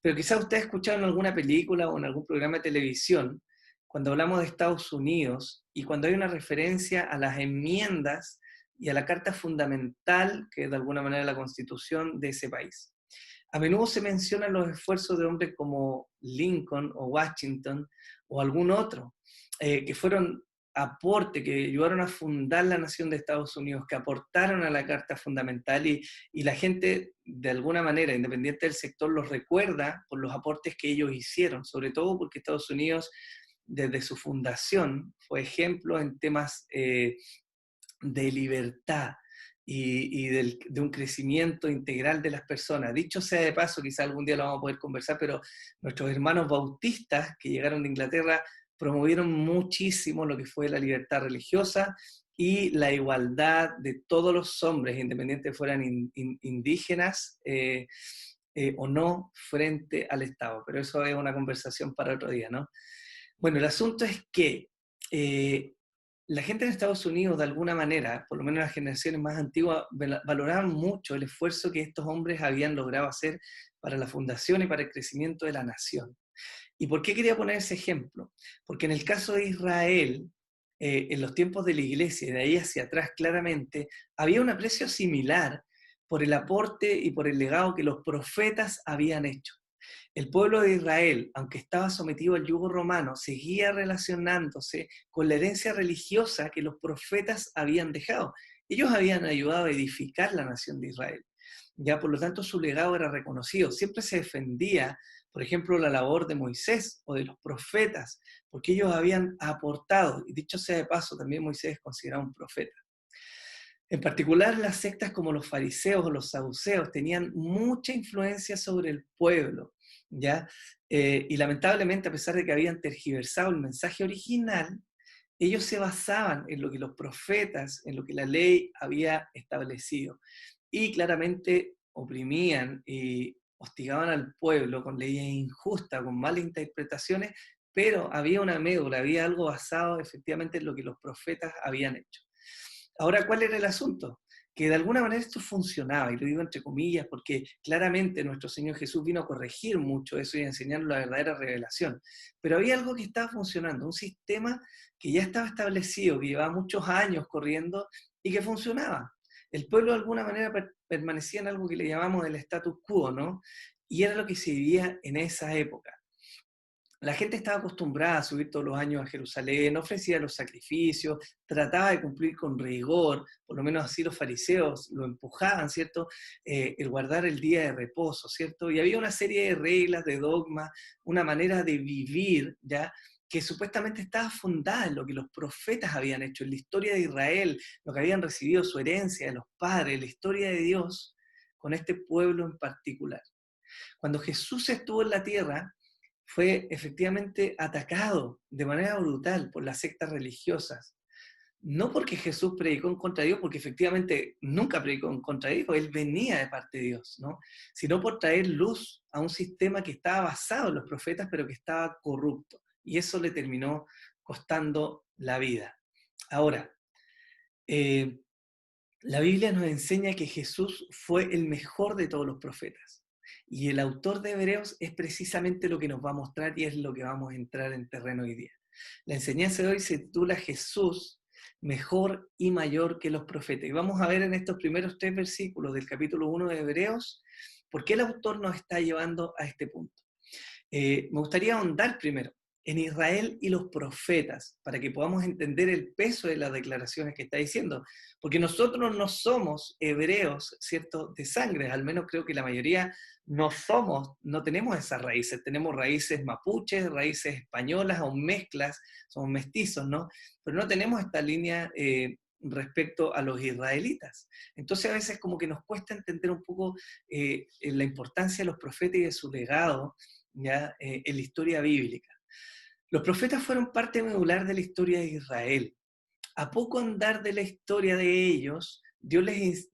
Pero quizás usted ha escuchado en alguna película o en algún programa de televisión, cuando hablamos de Estados Unidos y cuando hay una referencia a las enmiendas y a la carta fundamental, que es de alguna manera la constitución de ese país. A menudo se mencionan los esfuerzos de hombres como Lincoln o Washington o algún otro, que fueron aporte, que ayudaron a fundar la nación de Estados Unidos, que aportaron a la Carta Fundamental y la gente, de alguna manera, independiente del sector, los recuerda por los aportes que ellos hicieron, sobre todo porque Estados Unidos, desde su fundación, fue ejemplo en temas de libertad de un crecimiento integral de las personas. Dicho sea de paso, quizá algún día lo vamos a poder conversar, pero nuestros hermanos bautistas que llegaron de Inglaterra promovieron muchísimo lo que fue la libertad religiosa y la igualdad de todos los hombres, independientemente fueran indígenas o no, frente al Estado. Pero eso es una conversación para otro día, ¿no? Bueno, el asunto es que la gente en Estados Unidos, de alguna manera, por lo menos las generaciones más antiguas, valoraban mucho el esfuerzo que estos hombres habían logrado hacer para la fundación y para el crecimiento de la nación. ¿Y por qué quería poner ese ejemplo? Porque en el caso de Israel, en los tiempos de la iglesia, y de ahí hacia atrás claramente, había un aprecio similar por el aporte y por el legado que los profetas habían hecho. El pueblo de Israel, aunque estaba sometido al yugo romano, seguía relacionándose con la herencia religiosa que los profetas habían dejado. Ellos habían ayudado a edificar la nación de Israel. Ya, por lo tanto, su legado era reconocido. Siempre se defendía por ejemplo, la labor de Moisés o de los profetas, porque ellos habían aportado, y dicho sea de paso, también Moisés es considerado un profeta. En particular, las sectas como los fariseos o los saduceos tenían mucha influencia sobre el pueblo, ¿ya? Y lamentablemente, a pesar de que habían tergiversado el mensaje original, ellos se basaban en lo que los profetas, en lo que la ley había establecido. Y claramente oprimían y hostigaban al pueblo con leyes injustas, con malas interpretaciones, pero había una médula, había algo basado efectivamente en lo que los profetas habían hecho. Ahora, ¿cuál era el asunto? Que de alguna manera esto funcionaba, y lo digo entre comillas, porque claramente nuestro Señor Jesús vino a corregir mucho eso y a enseñarnos la verdadera revelación. Pero había algo que estaba funcionando, un sistema que ya estaba establecido, que llevaba muchos años corriendo y que funcionaba. El pueblo de alguna manera permanecía en algo que le llamamos el status quo, ¿no? Y era lo que se vivía en esa época. La gente estaba acostumbrada a subir todos los años a Jerusalén, ofrecía los sacrificios, trataba de cumplir con rigor, por lo menos así los fariseos lo empujaban, ¿cierto? El guardar el día de reposo, ¿cierto? Y había una serie de reglas, de dogmas, una manera de vivir, ¿ya? Que supuestamente estaba fundada en lo que los profetas habían hecho, en la historia de Israel, lo que habían recibido su herencia de los padres, la historia de Dios con este pueblo en particular. Cuando Jesús estuvo en la tierra, fue efectivamente atacado de manera brutal por las sectas religiosas. No porque Jesús predicó en contra de Dios, porque efectivamente nunca predicó en contra de Dios, él venía de parte de Dios, ¿no? Sino por traer luz a un sistema que estaba basado en los profetas, pero que estaba corrupto. Y eso le terminó costando la vida. Ahora, eh, la Biblia nos enseña que Jesús fue el mejor de todos los profetas. Y el autor de Hebreos es precisamente lo que nos va a mostrar y es lo que vamos a entrar en terreno hoy día. La enseñanza de hoy se titula Jesús, mejor y mayor que los profetas. Y vamos a ver en estos primeros 3 versículos del capítulo 1 de Hebreos por qué el autor nos está llevando a este punto. Me gustaría ahondar primero en Israel y los profetas, para que podamos entender el peso de las declaraciones que está diciendo, porque nosotros no somos hebreos, ¿cierto?, de sangre, al menos creo que la mayoría no tenemos esas raíces, tenemos raíces mapuches, raíces españolas o mezclas, somos mestizos, ¿no? Pero no tenemos esta línea respecto a los israelitas. Entonces a veces como que nos cuesta entender un poco la importancia de los profetas y de su legado, ¿ya? En la historia bíblica. Los profetas fueron parte medular de la historia de Israel. A poco andar de la historia de ellos, Dios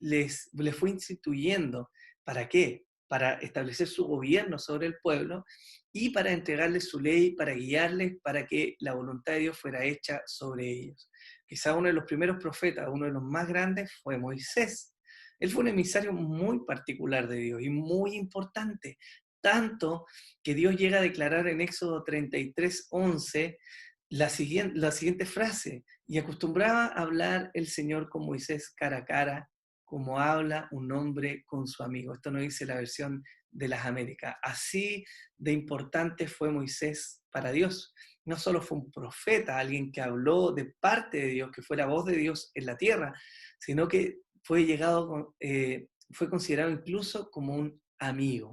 les fue instituyendo. ¿Para qué? Para establecer su gobierno sobre el pueblo y para entregarles su ley, para guiarles, para que la voluntad de Dios fuera hecha sobre ellos. Quizá uno de los primeros profetas, uno de los más grandes, fue Moisés. Él fue un emisario muy particular de Dios y muy importante, tanto que Dios llega a declarar en Éxodo 33:11 la siguiente frase: y acostumbraba a hablar el Señor con Moisés cara a cara, como habla un hombre con su amigo. Esto nos dice la versión de las Américas. Así de importante fue Moisés para Dios. No solo fue un profeta, alguien que habló de parte de Dios, que fue la voz de Dios en la tierra, sino que fue considerado incluso como un amigo.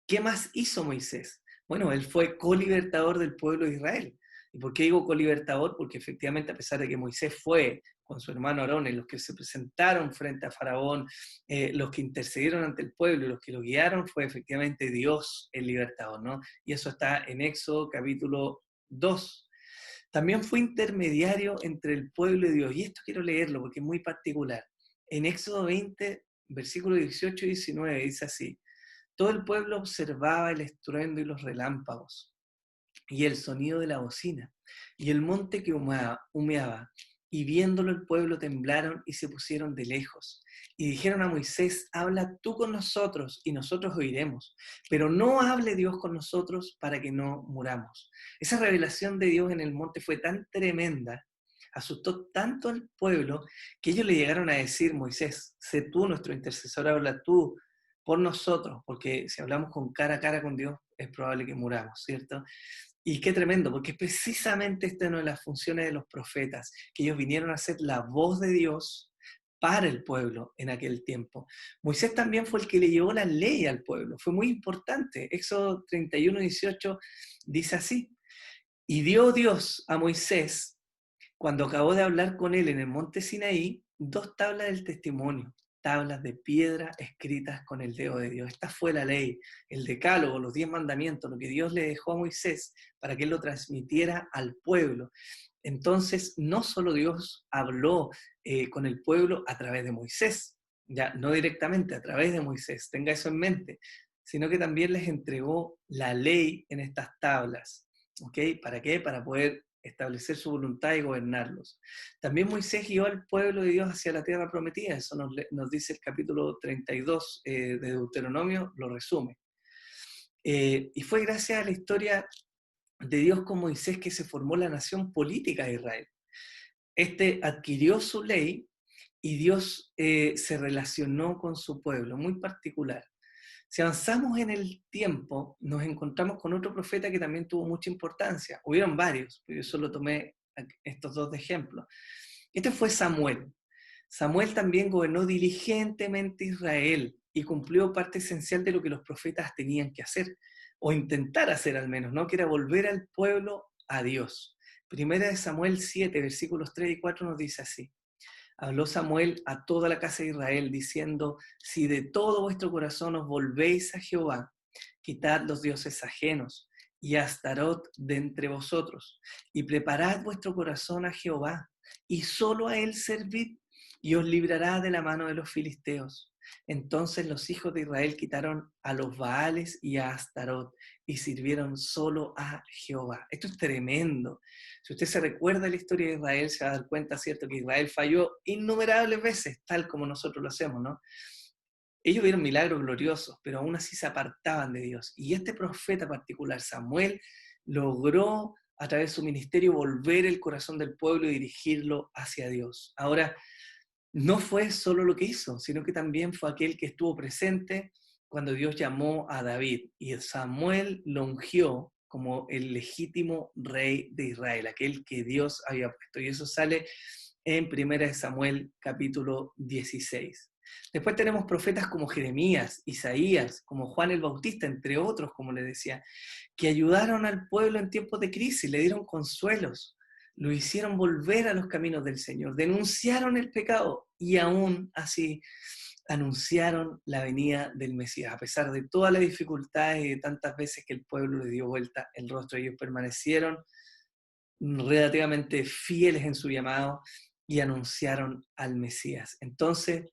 ¿Qué más hizo Moisés? Bueno, él fue colibertador del pueblo de Israel. ¿Y por qué digo colibertador? Porque efectivamente, a pesar de que Moisés fue con su hermano Aarón, en los que se presentaron frente a Faraón, los que intercedieron ante el pueblo y los que lo guiaron, fue efectivamente Dios el libertador, ¿no? Y eso está en Éxodo capítulo 2. También fue intermediario entre el pueblo y Dios. Y esto quiero leerlo porque es muy particular. En Éxodo 20, versículos 18 y 19, dice así: todo el pueblo observaba el estruendo y los relámpagos, y el sonido de la bocina, y el monte que humeaba, y viéndolo el pueblo temblaron y se pusieron de lejos. Y dijeron a Moisés: habla tú con nosotros, y nosotros oiremos, pero no hable Dios con nosotros para que no muramos. Esa revelación de Dios en el monte fue tan tremenda, asustó tanto al pueblo, que ellos le llegaron a decir: Moisés, sé tú nuestro intercesor, habla tú por nosotros, porque si hablamos con cara a cara con Dios, es probable que muramos, ¿cierto? Y qué tremendo, porque precisamente esta es una de las funciones de los profetas, que ellos vinieron a ser la voz de Dios para el pueblo en aquel tiempo. Moisés también fue el que le llevó la ley al pueblo, fue muy importante. Éxodo 31:18 dice así: y dio Dios a Moisés, cuando acabó de hablar con él en el monte Sinaí, 2 tablas del testimonio, tablas de piedra escritas con el dedo de Dios. Esta fue la ley, el decálogo, los 10 mandamientos, lo que Dios le dejó a Moisés para que él lo transmitiera al pueblo. Entonces, no solo Dios habló con el pueblo a través de Moisés, ya no directamente, a través de Moisés, tenga eso en mente, sino que también les entregó la ley en estas tablas. ¿Ok? ¿Para qué? Para poder establecer su voluntad y gobernarlos. También Moisés guió al pueblo de Dios hacia la tierra prometida, eso nos dice el capítulo 32 de Deuteronomio, lo resume. Y fue gracias a la historia de Dios con Moisés que se formó la nación política de Israel. Este adquirió su ley y Dios se relacionó con su pueblo, muy particular. Si avanzamos en el tiempo, nos encontramos con otro profeta que también tuvo mucha importancia. Hubieron varios, pero yo solo tomé estos 2 de ejemplos. Este fue Samuel. Samuel también gobernó diligentemente Israel y cumplió parte esencial de lo que los profetas tenían que hacer, o intentar hacer al menos, ¿no? Que era volver al pueblo a Dios. Primera de Samuel 7, versículos 3 y 4 nos dice así: habló Samuel a toda la casa de Israel, diciendo: si de todo vuestro corazón os volvéis a Jehová, quitad los dioses ajenos y a Astarot de entre vosotros, y preparad vuestro corazón a Jehová, y solo a él servid, y os librará de la mano de los filisteos. Entonces los hijos de Israel quitaron a los Baales y a Astarot, y sirvieron solo a Jehová. Esto es tremendo. Si usted se recuerda la historia de Israel, se va a dar cuenta, ¿cierto?, que Israel falló innumerables veces, tal como nosotros lo hacemos, ¿no? Ellos vieron milagros gloriosos, pero aún así se apartaban de Dios. Y este profeta particular, Samuel, logró a través de su ministerio volver el corazón del pueblo y dirigirlo hacia Dios. Ahora, no fue solo lo que hizo, sino que también fue aquel que estuvo presente cuando Dios llamó a David. Y Samuel lo ungió como el legítimo rey de Israel, aquel que Dios había puesto. Y eso sale en 1 Samuel capítulo 16. Después tenemos profetas como Jeremías, Isaías, como Juan el Bautista, entre otros, como le decía, que ayudaron al pueblo en tiempos de crisis, le dieron consuelos, lo hicieron volver a los caminos del Señor, denunciaron el pecado y aún así anunciaron la venida del Mesías. A pesar de todas las dificultades y de tantas veces que el pueblo le dio vuelta el rostro, ellos permanecieron relativamente fieles en su llamado y anunciaron al Mesías. Entonces,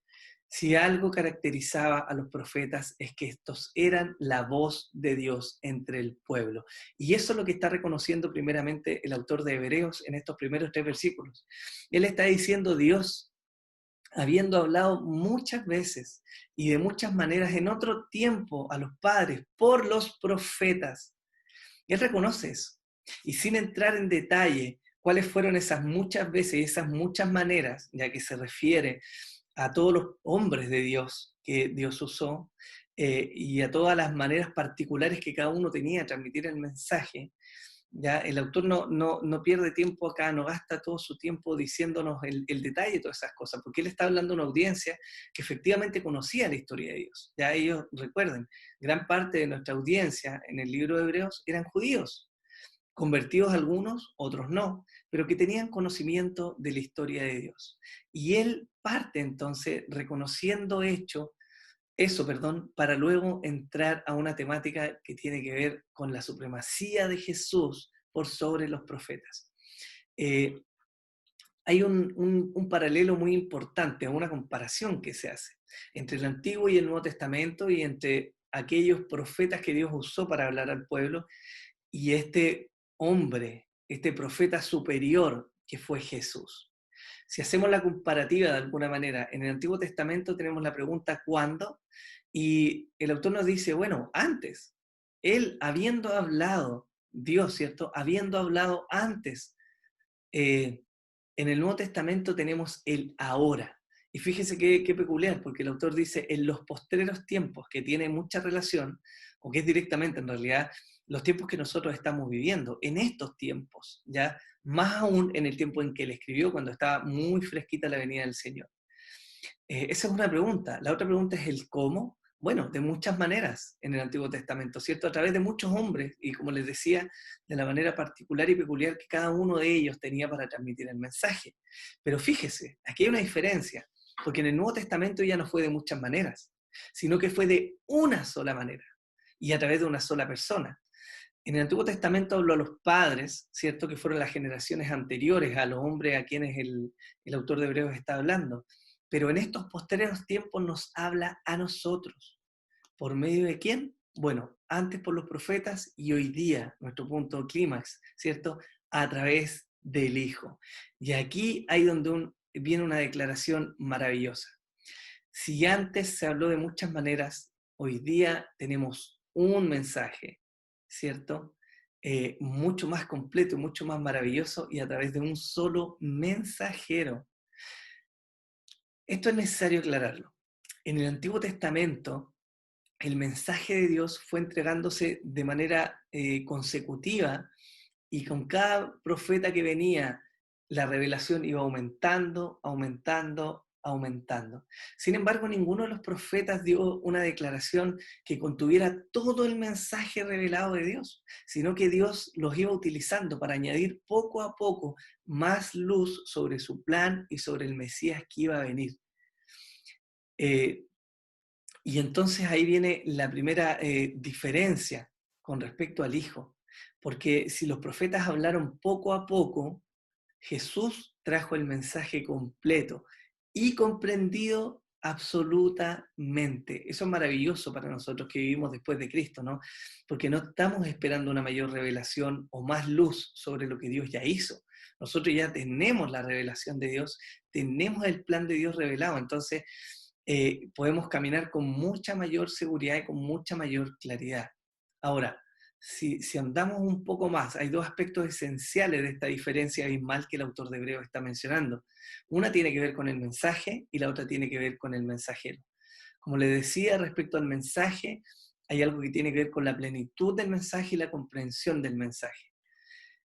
si algo caracterizaba a los profetas es que estos eran la voz de Dios entre el pueblo. Y eso es lo que está reconociendo primeramente el autor de Hebreos en estos primeros 3 versículos. Él está diciendo: Dios, habiendo hablado muchas veces y de muchas maneras en otro tiempo a los padres por los profetas, Él reconoce eso. Y sin entrar en detalle cuáles fueron esas muchas veces y esas muchas maneras, ya que se refiere a todos los hombres de Dios que Dios usó y a todas las maneras particulares que cada uno tenía de transmitir el mensaje, ya el autor no pierde tiempo acá, no gasta todo su tiempo diciéndonos el detalle de todas esas cosas, porque él está hablando a una audiencia que efectivamente conocía la historia de Dios. Ya ellos, recuerden, gran parte de nuestra audiencia en el libro de Hebreos eran judíos, convertidos algunos, otros no, pero que tenían conocimiento de la historia de Dios. Y él parte entonces reconociendo eso, para luego entrar a una temática que tiene que ver con la supremacía de Jesús por sobre los profetas. Hay un paralelo muy importante, una comparación que se hace entre el Antiguo y el Nuevo Testamento y entre aquellos profetas que Dios usó para hablar al pueblo y este hombre, este profeta superior que fue Jesús. Si hacemos la comparativa de alguna manera, en el Antiguo Testamento tenemos la pregunta ¿cuándo? Y el autor nos dice, bueno, antes. Él, habiendo hablado, Dios, ¿cierto? Habiendo hablado antes. En el Nuevo Testamento tenemos el ahora. Y fíjese qué peculiar, porque el autor dice en los postreros tiempos, que tiene mucha relación, o que es directamente en realidad los tiempos que nosotros estamos viviendo, en estos tiempos, ya más aún en el tiempo en que él escribió, cuando estaba muy fresquita la venida del Señor. Esa es una pregunta. La otra pregunta es el cómo. Bueno, de muchas maneras en el Antiguo Testamento, ¿cierto? A través de muchos hombres, y como les decía, de la manera particular y peculiar que cada uno de ellos tenía para transmitir el mensaje. Pero fíjese, aquí hay una diferencia, porque en el Nuevo Testamento ya no fue de muchas maneras, sino que fue de una sola manera, y a través de una sola persona. En el Antiguo Testamento habló a los padres, ¿cierto? Que fueron las generaciones anteriores a los hombres a quienes el autor de Hebreos está hablando. Pero en estos posteriores tiempos nos habla a nosotros. ¿Por medio de quién? Bueno, antes por los profetas y hoy día, nuestro punto clímax, ¿cierto? A través del Hijo. Y aquí hay donde viene una declaración maravillosa. Si antes se habló de muchas maneras, hoy día tenemos un mensaje, ¿cierto? Mucho más completo, mucho más maravilloso y a través de un solo mensajero. Esto es necesario aclararlo. En el Antiguo Testamento, el mensaje de Dios fue entregándose de manera consecutiva y con cada profeta que venía, la revelación iba aumentando, aumentando, aumentando. Sin embargo, ninguno de los profetas dio una declaración que contuviera todo el mensaje revelado de Dios, sino que Dios los iba utilizando para añadir poco a poco más luz sobre su plan y sobre el Mesías que iba a venir. Y entonces ahí viene la primera diferencia con respecto al Hijo, porque si los profetas hablaron poco a poco, Jesús trajo el mensaje completo y comprendido absolutamente. Eso es maravilloso para nosotros que vivimos después de Cristo, ¿no? Porque no estamos esperando una mayor revelación o más luz sobre lo que Dios ya hizo. Nosotros ya tenemos la revelación de Dios, tenemos el plan de Dios revelado, entonces podemos caminar con mucha mayor seguridad y con mucha mayor claridad. Ahora, si andamos un poco más, hay dos aspectos esenciales de esta diferencia abismal que el autor de Hebreos está mencionando. Una tiene que ver con el mensaje y la otra tiene que ver con el mensajero. Como le decía respecto al mensaje, hay algo que tiene que ver con la plenitud del mensaje y la comprensión del mensaje.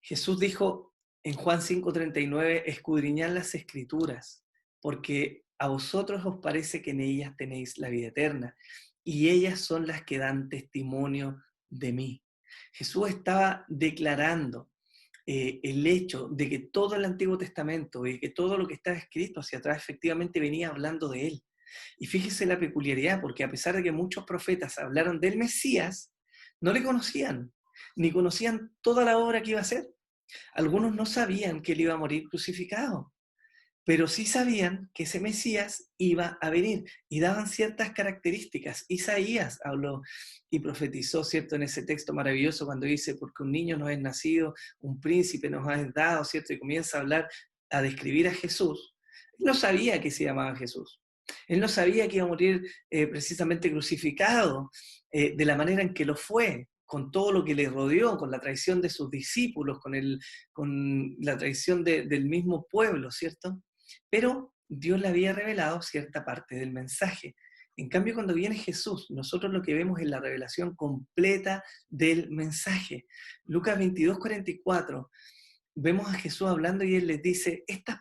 Jesús dijo en Juan 5:39, escudriñad las escrituras, porque a vosotros os parece que en ellas tenéis la vida eterna, y ellas son las que dan testimonio de mí. Jesús estaba declarando el hecho de que todo el Antiguo Testamento y que todo lo que está escrito hacia atrás efectivamente venía hablando de él. Y fíjese la peculiaridad, porque a pesar de que muchos profetas hablaron del Mesías, no le conocían, ni conocían toda la obra que iba a hacer. Algunos no sabían que él iba a morir crucificado, pero sí sabían que ese Mesías iba a venir y daban ciertas características. Isaías habló y profetizó, ¿cierto?, en ese texto maravilloso cuando dice, porque un niño nos es nacido, un príncipe nos ha dado, ¿cierto?, y comienza a hablar, a describir a Jesús. Él no sabía que se llamaba Jesús. Él no sabía que iba a morir precisamente crucificado de la manera en que lo fue, con todo lo que le rodeó, con la traición de sus discípulos, con la traición del mismo pueblo, ¿cierto? Pero Dios le había revelado cierta parte del mensaje. En cambio, cuando viene Jesús, nosotros lo que vemos es la revelación completa del mensaje. Lucas 22:44, vemos a Jesús hablando y Él les dice, estas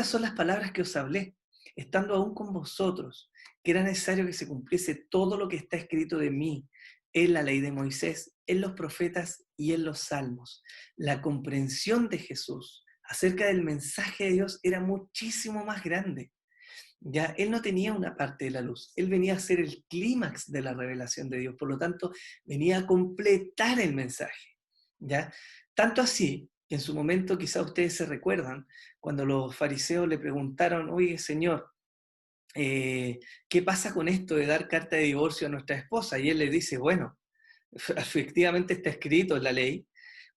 son las palabras que os hablé, estando aún con vosotros, que era necesario que se cumpliese todo lo que está escrito de mí, en la ley de Moisés, en los profetas y en los salmos. La comprensión de Jesús acerca del mensaje de Dios era muchísimo más grande. Ya él no tenía una parte de la luz, él venía a ser el clímax de la revelación de Dios, por lo tanto venía a completar el mensaje. ¿Ya? Tanto así que en su momento, quizá ustedes se recuerdan, cuando los fariseos le preguntaron, oye Señor, ¿qué pasa con esto de dar carta de divorcio a nuestra esposa? Y él le dice, bueno, efectivamente está escrito en la ley,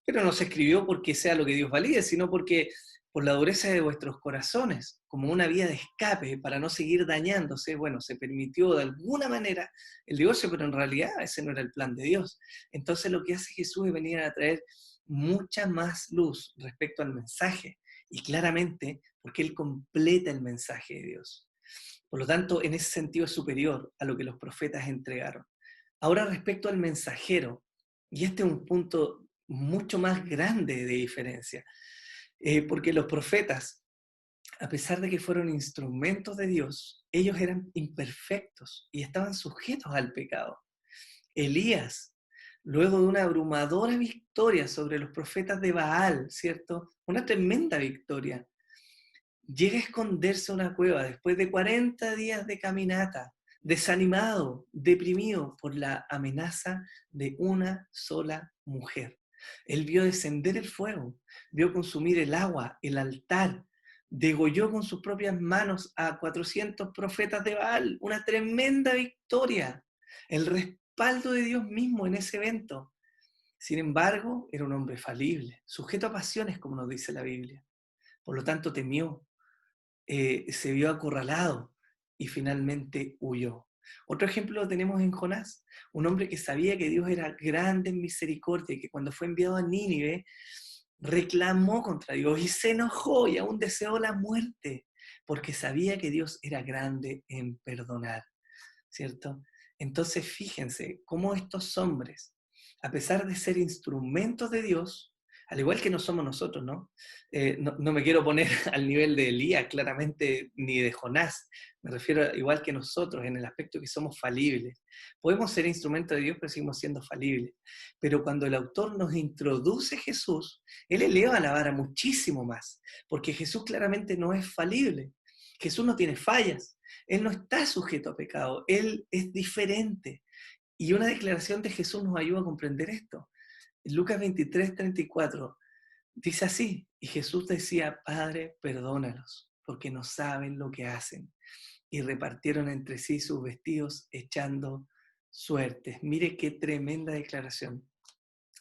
pero no se escribió porque sea lo que Dios valide, sino porque por la dureza de vuestros corazones, como una vía de escape para no seguir dañándose, bueno, se permitió de alguna manera el divorcio, pero en realidad ese no era el plan de Dios. Entonces lo que hace Jesús es venir a traer mucha más luz respecto al mensaje, y claramente porque Él completa el mensaje de Dios. Por lo tanto, en ese sentido es superior a lo que los profetas entregaron. Ahora respecto al mensajero, y este es un punto mucho más grande de diferencia, porque los profetas a pesar de que fueron instrumentos de Dios, ellos eran imperfectos y estaban sujetos al pecado. Elías, luego de una abrumadora victoria sobre los profetas de Baal, ¿cierto? Una tremenda victoria, llega a esconderse en una cueva después de 40 días de caminata, desanimado, deprimido por la amenaza de una sola mujer. Él vio descender el fuego, vio consumir el agua, el altar, degolló con sus propias manos a 400 profetas de Baal, una tremenda victoria, el respaldo de Dios mismo en ese evento. Sin embargo, era un hombre falible, sujeto a pasiones, como nos dice la Biblia. Por lo tanto, temió, se vio acorralado y finalmente huyó. Otro ejemplo lo tenemos en Jonás, un hombre que sabía que Dios era grande en misericordia y que cuando fue enviado a Nínive reclamó contra Dios y se enojó y aún deseó la muerte porque sabía que Dios era grande en perdonar, ¿cierto? Entonces fíjense cómo estos hombres, a pesar de ser instrumentos de Dios, al igual que no somos nosotros, ¿no? No me quiero poner al nivel de Elías, claramente, ni de Jonás. Me refiero a, igual que nosotros, en el aspecto que somos falibles. Podemos ser instrumentos de Dios, pero seguimos siendo falibles. Pero cuando el autor nos introduce a Jesús, él eleva la vara muchísimo más, porque Jesús claramente no es falible. Jesús no tiene fallas. Él no está sujeto a pecado. Él es diferente. Y una declaración de Jesús nos ayuda a comprender esto. Lucas 23:34 dice así, y Jesús decía, Padre, perdónalos, porque no saben lo que hacen. Y repartieron entre sí sus vestidos, echando suertes. Mire qué tremenda declaración.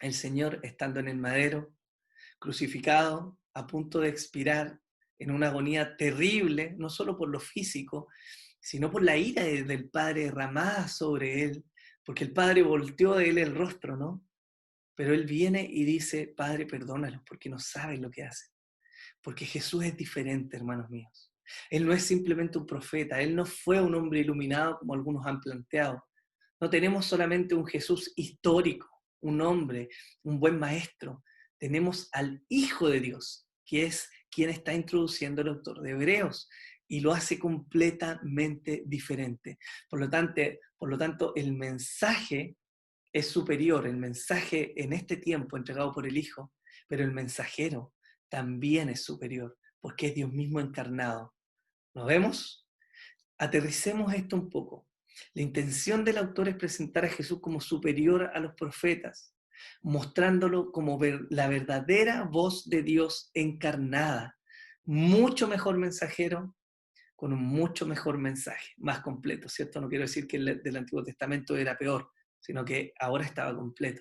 El Señor, estando en el madero, crucificado, a punto de expirar, en una agonía terrible, no solo por lo físico, sino por la ira del Padre derramada sobre él, porque el Padre volteó de él el rostro, ¿no? Pero él viene y dice, Padre, perdónalos, porque no saben lo que hacen. Porque Jesús es diferente, hermanos míos. Él no es simplemente un profeta, él no fue un hombre iluminado como algunos han planteado. No tenemos solamente un Jesús histórico, un hombre, un buen maestro. Tenemos al Hijo de Dios, que es quien está introduciendo el autor de Hebreos, y lo hace completamente diferente. Por lo tanto, el mensaje es superior, el mensaje en este tiempo entregado por el Hijo, pero el mensajero también es superior, porque es Dios mismo encarnado. ¿Nos vemos? Aterricemos esto un poco. La intención del autor es presentar a Jesús como superior a los profetas, mostrándolo como la verdadera voz de Dios encarnada. Mucho mejor mensajero, con un mucho mejor mensaje, más completo, ¿cierto? No quiero decir que el del Antiguo Testamento era peor, sino que ahora estaba completo.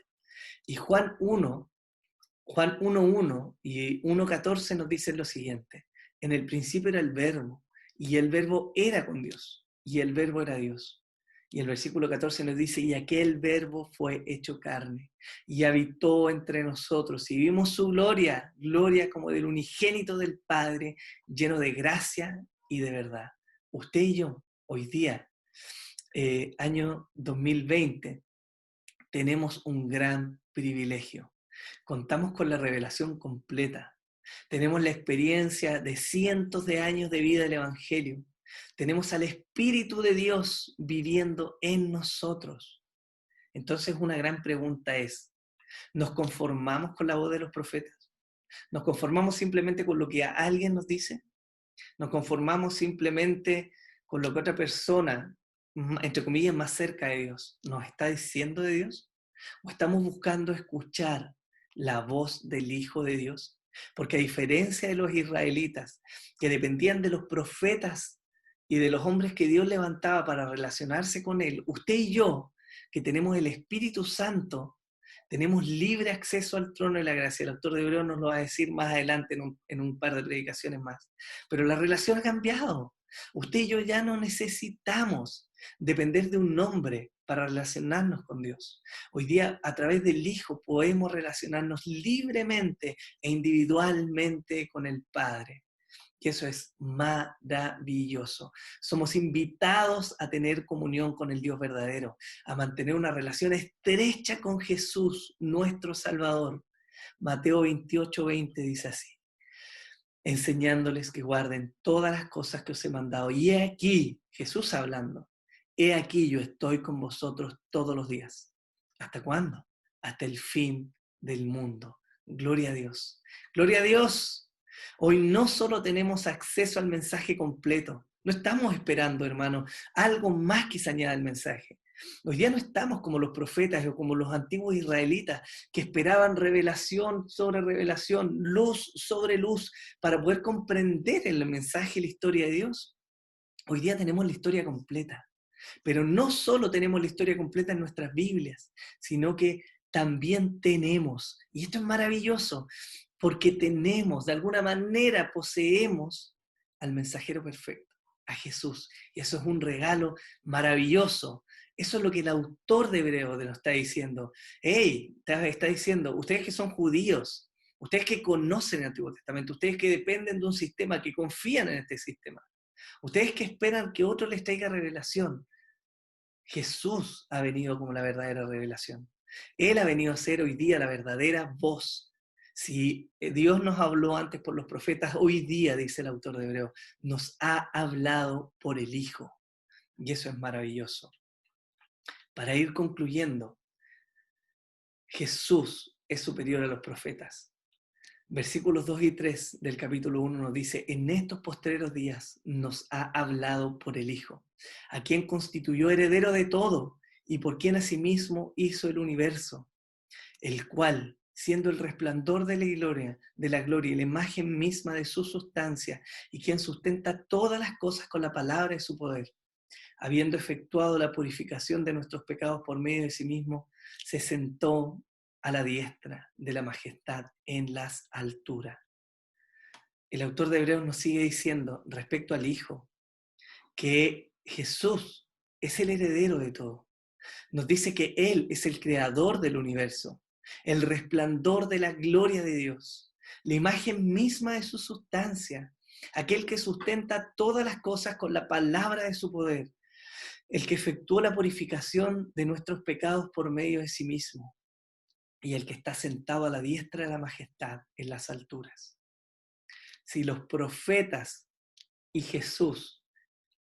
Y Juan 1:1 y 1:14 nos dicen lo siguiente, en el principio era el verbo, y el verbo era con Dios, y el verbo era Dios. Y el versículo 14 nos dice, y aquel verbo fue hecho carne, y habitó entre nosotros, y vimos su gloria, gloria como del unigénito del Padre, lleno de gracia y de verdad. Usted y yo, hoy día, año 2020, tenemos un gran privilegio. Contamos con la revelación completa. Tenemos la experiencia de cientos de años de vida del Evangelio. Tenemos al Espíritu de Dios viviendo en nosotros. Entonces una gran pregunta es, ¿nos conformamos con la voz de los profetas? ¿Nos conformamos simplemente con lo que alguien nos dice? ¿Nos conformamos simplemente con lo que otra persona, entre comillas, más cerca de Dios, nos está diciendo de Dios? ¿O estamos buscando escuchar la voz del Hijo de Dios? Porque a diferencia de los israelitas, que dependían de los profetas y de los hombres que Dios levantaba para relacionarse con Él, usted y yo, que tenemos el Espíritu Santo, tenemos libre acceso al trono de la gracia. El autor de Hebreos nos lo va a decir más adelante en un par de predicaciones más. Pero la relación ha cambiado. Usted y yo ya no necesitamos depender de un hombre para relacionarnos con Dios. Hoy día, a través del Hijo, podemos relacionarnos libremente e individualmente con el Padre. Y eso es maravilloso. Somos invitados a tener comunión con el Dios verdadero, a mantener una relación estrecha con Jesús, nuestro Salvador. Mateo 28:20 dice así, enseñándoles que guarden todas las cosas que os he mandado. Y he aquí, Jesús hablando, he aquí yo estoy con vosotros todos los días. ¿Hasta cuándo? Hasta el fin del mundo. Gloria a Dios. Gloria a Dios. Hoy no solo tenemos acceso al mensaje completo, no estamos esperando, hermano, algo más que se añada al mensaje. Hoy día no estamos como los profetas o como los antiguos israelitas que esperaban revelación sobre revelación, luz sobre luz, para poder comprender el mensaje y la historia de Dios. Hoy día tenemos la historia completa. Pero no solo tenemos la historia completa en nuestras Biblias, sino que también tenemos, y esto es maravilloso, porque tenemos, de alguna manera poseemos al mensajero perfecto, a Jesús. Y eso es un regalo maravilloso. Eso es lo que el autor de Hebreos nos está diciendo. Hey, está diciendo, ustedes que son judíos, ustedes que conocen el Antiguo Testamento, ustedes que dependen de un sistema, que confían en este sistema, ustedes que esperan que otro les traiga revelación, Jesús ha venido como la verdadera revelación. Él ha venido a ser hoy día la verdadera voz. Si Dios nos habló antes por los profetas, hoy día, dice el autor de Hebreos, nos ha hablado por el Hijo. Y eso es maravilloso. Para ir concluyendo, Jesús es superior a los profetas. Versículos 2 y 3 del capítulo 1 nos dice, en estos postreros días nos ha hablado por el Hijo, a quien constituyó heredero de todo y por quien asimismo hizo el universo, el cual, siendo el resplandor de la gloria y la imagen misma de su sustancia, y quien sustenta todas las cosas con la palabra de su poder, habiendo efectuado la purificación de nuestros pecados por medio de sí mismo, se sentó a la diestra de la majestad en las alturas. El autor de Hebreos nos sigue diciendo respecto al Hijo que Jesús es el heredero de todo. Nos dice que Él es el creador del universo, el resplandor de la gloria de Dios, la imagen misma de su sustancia, aquel que sustenta todas las cosas con la palabra de su poder, el que efectuó la purificación de nuestros pecados por medio de sí mismo, y el que está sentado a la diestra de la majestad en las alturas. Si los profetas y Jesús,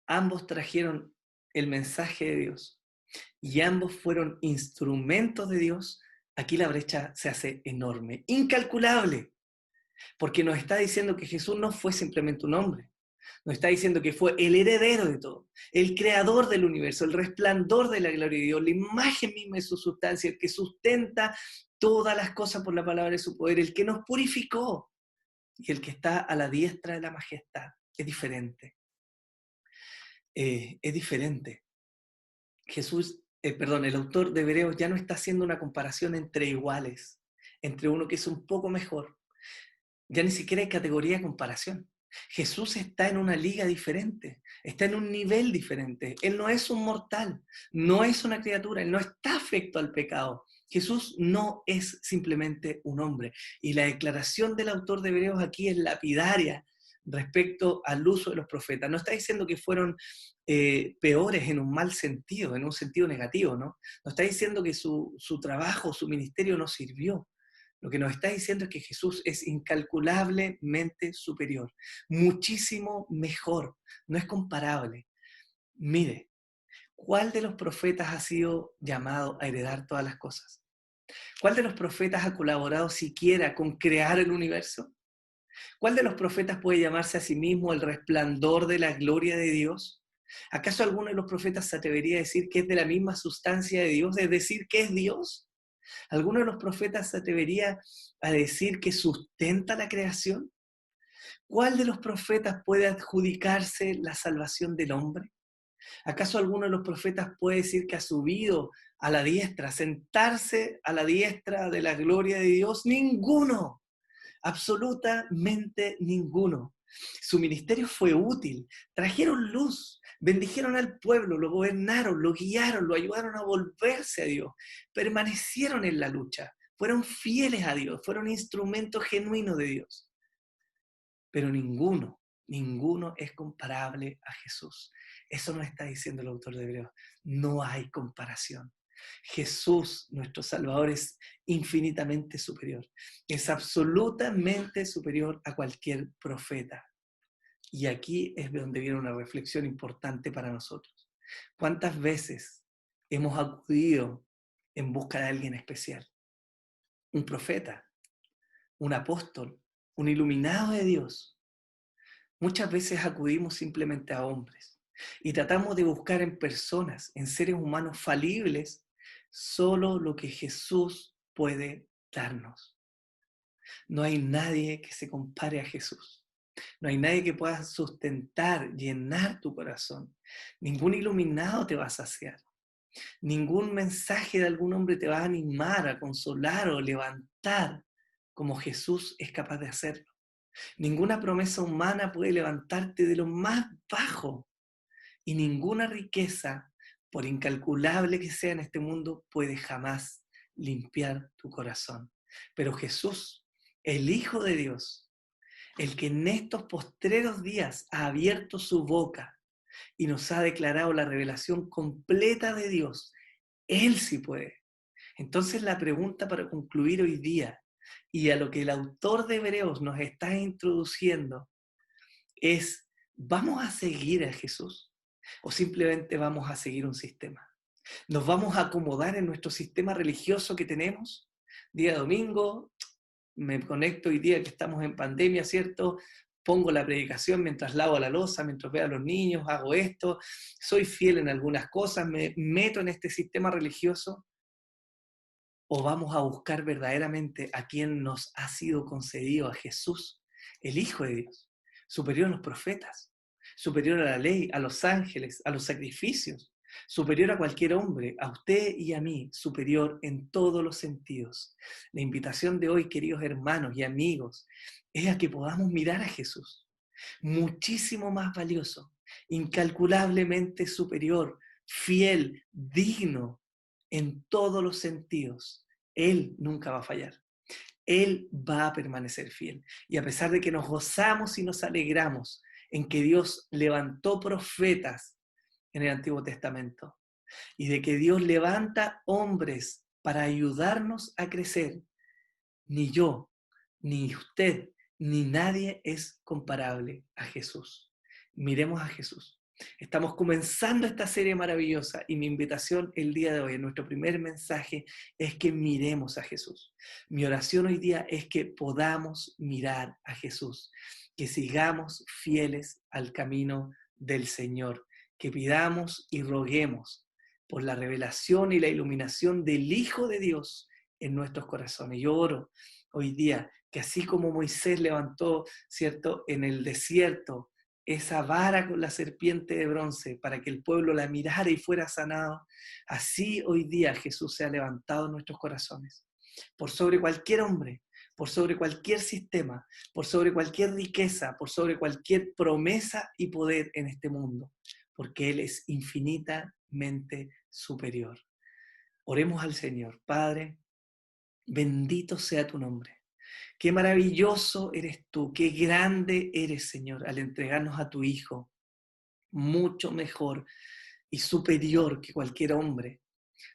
ambos trajeron el mensaje de Dios y ambos fueron instrumentos de Dios, aquí la brecha se hace enorme, incalculable, porque nos está diciendo que Jesús no fue simplemente un hombre, nos está diciendo que fue el heredero de todo, el creador del universo, el resplandor de la gloria de Dios, la imagen misma de su sustancia, el que sustenta todas las cosas por la palabra de su poder, el que nos purificó y el que está a la diestra de la majestad. Es diferente. Es diferente. El autor de Hebreos ya no está haciendo una comparación entre iguales, entre uno que es un poco mejor. Ya ni siquiera hay categoría de comparación. Jesús está en una liga diferente, está en un nivel diferente. Él no es un mortal, no es una criatura, Él no está afecto al pecado. Jesús no es simplemente un hombre. Y la declaración del autor de Hebreos aquí es lapidaria respecto al uso de los profetas. No está diciendo que fueron peores en un mal sentido, en un sentido negativo, ¿no? No está diciendo que su trabajo, su ministerio no sirvió. Lo que nos está diciendo es que Jesús es incalculablemente superior, muchísimo mejor, no es comparable. Mire, ¿cuál de los profetas ha sido llamado a heredar todas las cosas? ¿Cuál de los profetas ha colaborado siquiera con crear el universo? ¿Cuál de los profetas puede llamarse a sí mismo el resplandor de la gloria de Dios? ¿Acaso alguno de los profetas se atrevería a decir que es de la misma sustancia de Dios, es decir, que es Dios? ¿Alguno de los profetas se atrevería a decir que sustenta la creación? ¿Cuál de los profetas puede adjudicarse la salvación del hombre? ¿Acaso alguno de los profetas puede decir que ha subido a la diestra, sentarse a la diestra de la gloria de Dios? Ninguno, absolutamente ninguno. Su ministerio fue útil, trajeron luz, bendijeron al pueblo, lo gobernaron, lo guiaron, lo ayudaron a volverse a Dios, permanecieron en la lucha, fueron fieles a Dios, fueron instrumentos genuinos de Dios. Pero ninguno es comparable a Jesús. Eso nos está diciendo el autor de Hebreos. No hay comparación. Jesús, nuestro Salvador, es infinitamente superior. Es absolutamente superior a cualquier profeta. Y aquí es donde viene una reflexión importante para nosotros. ¿Cuántas veces hemos acudido en busca de alguien especial? Un profeta, un apóstol, un iluminado de Dios. Muchas veces acudimos simplemente a hombres y tratamos de buscar en personas, en seres humanos falibles, solo lo que Jesús puede darnos. No hay nadie que se compare a Jesús. No hay nadie que pueda sustentar, llenar tu corazón. Ningún iluminado te va a saciar. Ningún mensaje de algún hombre te va a animar, a consolar o levantar como Jesús es capaz de hacerlo. Ninguna promesa humana puede levantarte de lo más bajo y ninguna riqueza, por incalculable que sea en este mundo, puede jamás limpiar tu corazón. Pero Jesús, el Hijo de Dios, el que en estos postreros días ha abierto su boca y nos ha declarado la revelación completa de Dios, Él sí puede. Entonces la pregunta para concluir hoy día, y a lo que el autor de Hebreos nos está introduciendo, es: ¿vamos a seguir a Jesús o simplemente vamos a seguir un sistema? ¿Nos vamos a acomodar en nuestro sistema religioso que tenemos? Día domingo, me conecto hoy día que estamos en pandemia, ¿cierto? Pongo la predicación mientras lavo la loza, mientras veo a los niños, hago esto, soy fiel en algunas cosas, me meto en este sistema religioso. ¿O vamos a buscar verdaderamente a quien nos ha sido concedido, a Jesús, el Hijo de Dios, superior a los profetas, superior a la ley, a los ángeles, a los sacrificios, superior a cualquier hombre, a usted y a mí, superior en todos los sentidos? La invitación de hoy, queridos hermanos y amigos, es a que podamos mirar a Jesús, muchísimo más valioso, incalculablemente superior, fiel, digno en todos los sentidos. Él nunca va a fallar. Él va a permanecer fiel. Y a pesar de que nos gozamos y nos alegramos en que Dios levantó profetas en el Antiguo Testamento y de que Dios levanta hombres para ayudarnos a crecer, ni yo, ni usted, ni nadie es comparable a Jesús. Miremos a Jesús. Estamos comenzando esta serie maravillosa y mi invitación el día de hoy, en nuestro primer mensaje, es que miremos a Jesús. Mi oración hoy día es que podamos mirar a Jesús, que sigamos fieles al camino del Señor, que pidamos y roguemos por la revelación y la iluminación del Hijo de Dios en nuestros corazones. Yo oro hoy día que así como Moisés levantó, ¿cierto?, en el desierto, esa vara con la serpiente de bronce para que el pueblo la mirara y fuera sanado, así hoy día Jesús se ha levantado en nuestros corazones, por sobre cualquier hombre, por sobre cualquier sistema, por sobre cualquier riqueza, por sobre cualquier promesa y poder en este mundo, porque Él es infinitamente superior. Oremos al Señor. Padre, bendito sea tu nombre. Qué maravilloso eres tú, qué grande eres, Señor, al entregarnos a tu Hijo, mucho mejor y superior que cualquier hombre,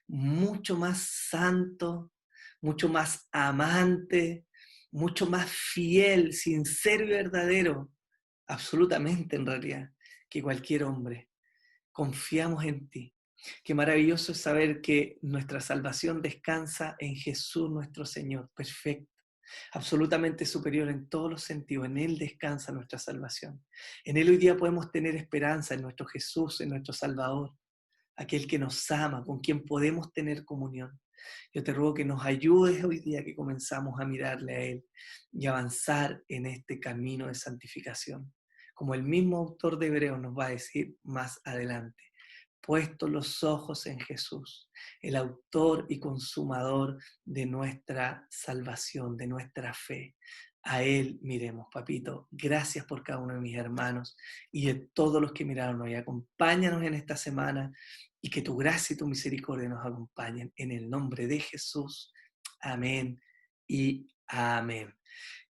mucho más santo, mucho más amante, mucho más fiel, sincero y verdadero, absolutamente en realidad, que cualquier hombre. Confiamos en ti. Qué maravilloso es saber que nuestra salvación descansa en Jesús nuestro Señor, perfecto, absolutamente superior en todos los sentidos. En Él descansa nuestra salvación. En Él hoy día podemos tener esperanza, en nuestro Jesús, en nuestro Salvador, aquel que nos ama, con quien podemos tener comunión. Yo te ruego que nos ayudes hoy día, que comenzamos a mirarle a Él y avanzar en este camino de santificación. Como el mismo autor de Hebreos nos va a decir más adelante, puestos los ojos en Jesús, el autor y consumador de nuestra salvación, de nuestra fe. A Él miremos, papito. Gracias por cada uno de mis hermanos y de todos los que miraron hoy. Acompáñanos en esta semana y que tu gracia y tu misericordia nos acompañen. En el nombre de Jesús. Amén y amén.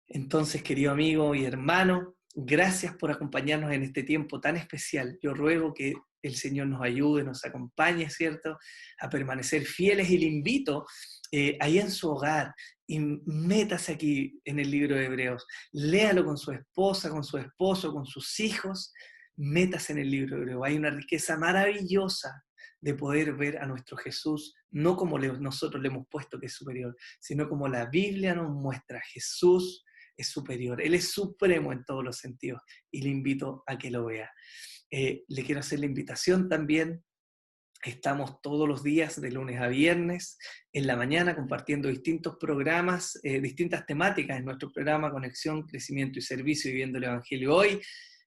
Entonces, querido amigo y hermano, gracias por acompañarnos en este tiempo tan especial. Yo ruego que el Señor nos ayude, nos acompañe, ¿cierto?, a permanecer fieles. Y le invito ahí en su hogar, y métase aquí en el libro de Hebreos, léalo con su esposa, con su esposo, con sus hijos, métase en el libro de Hebreos. Hay una riqueza maravillosa de poder ver a nuestro Jesús, no como nosotros le hemos puesto que es superior, sino como la Biblia nos muestra. Jesús es superior, Él es supremo en todos los sentidos, y le invito a que lo vea. Le quiero hacer la invitación también. Estamos todos los días, de lunes a viernes, en la mañana, compartiendo distintos programas, distintas temáticas en nuestro programa Conexión, Crecimiento y Servicio, Viviendo el Evangelio Hoy.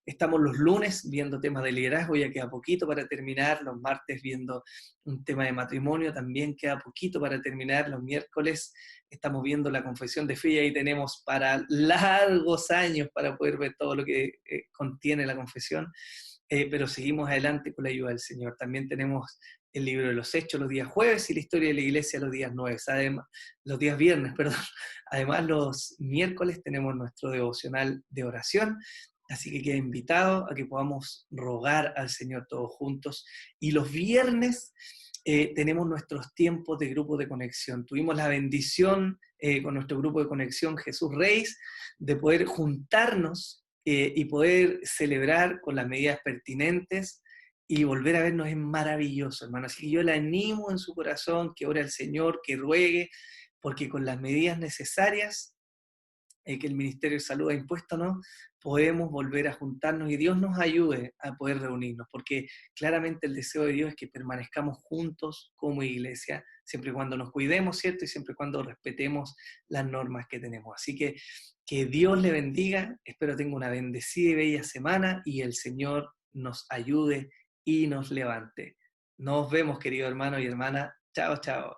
Estamos los lunes viendo temas de liderazgo, ya queda poquito para terminar. Los martes viendo un tema de matrimonio, también queda poquito para terminar. Los miércoles estamos viendo la confesión de fe, y ahí tenemos para largos años para poder ver todo lo que contiene la confesión. Pero seguimos adelante con la ayuda del Señor. También tenemos el libro de los Hechos los días jueves y la historia de la iglesia los días los días viernes, perdón. Además, los miércoles tenemos nuestro devocional de oración, así que queda invitado a que podamos rogar al Señor todos juntos. Y los viernes tenemos nuestros tiempos de grupo de conexión. Tuvimos la bendición con nuestro grupo de conexión Jesús Reis de poder juntarnos y poder celebrar con las medidas pertinentes, y volver a vernos es maravilloso, hermano. Así que yo le animo en su corazón que ore al Señor, que ruegue, porque con las medidas necesarias que el Ministerio de Salud ha impuesto, ¿no?, podemos volver a juntarnos, y Dios nos ayude a poder reunirnos, porque claramente el deseo de Dios es que permanezcamos juntos como iglesia, siempre y cuando nos cuidemos, ¿cierto?, y siempre y cuando respetemos las normas que tenemos. Así que Dios le bendiga, espero tenga una bendecida y bella semana, y el Señor nos ayude y nos levante. Nos vemos, querido hermano y hermana. Chao, chao.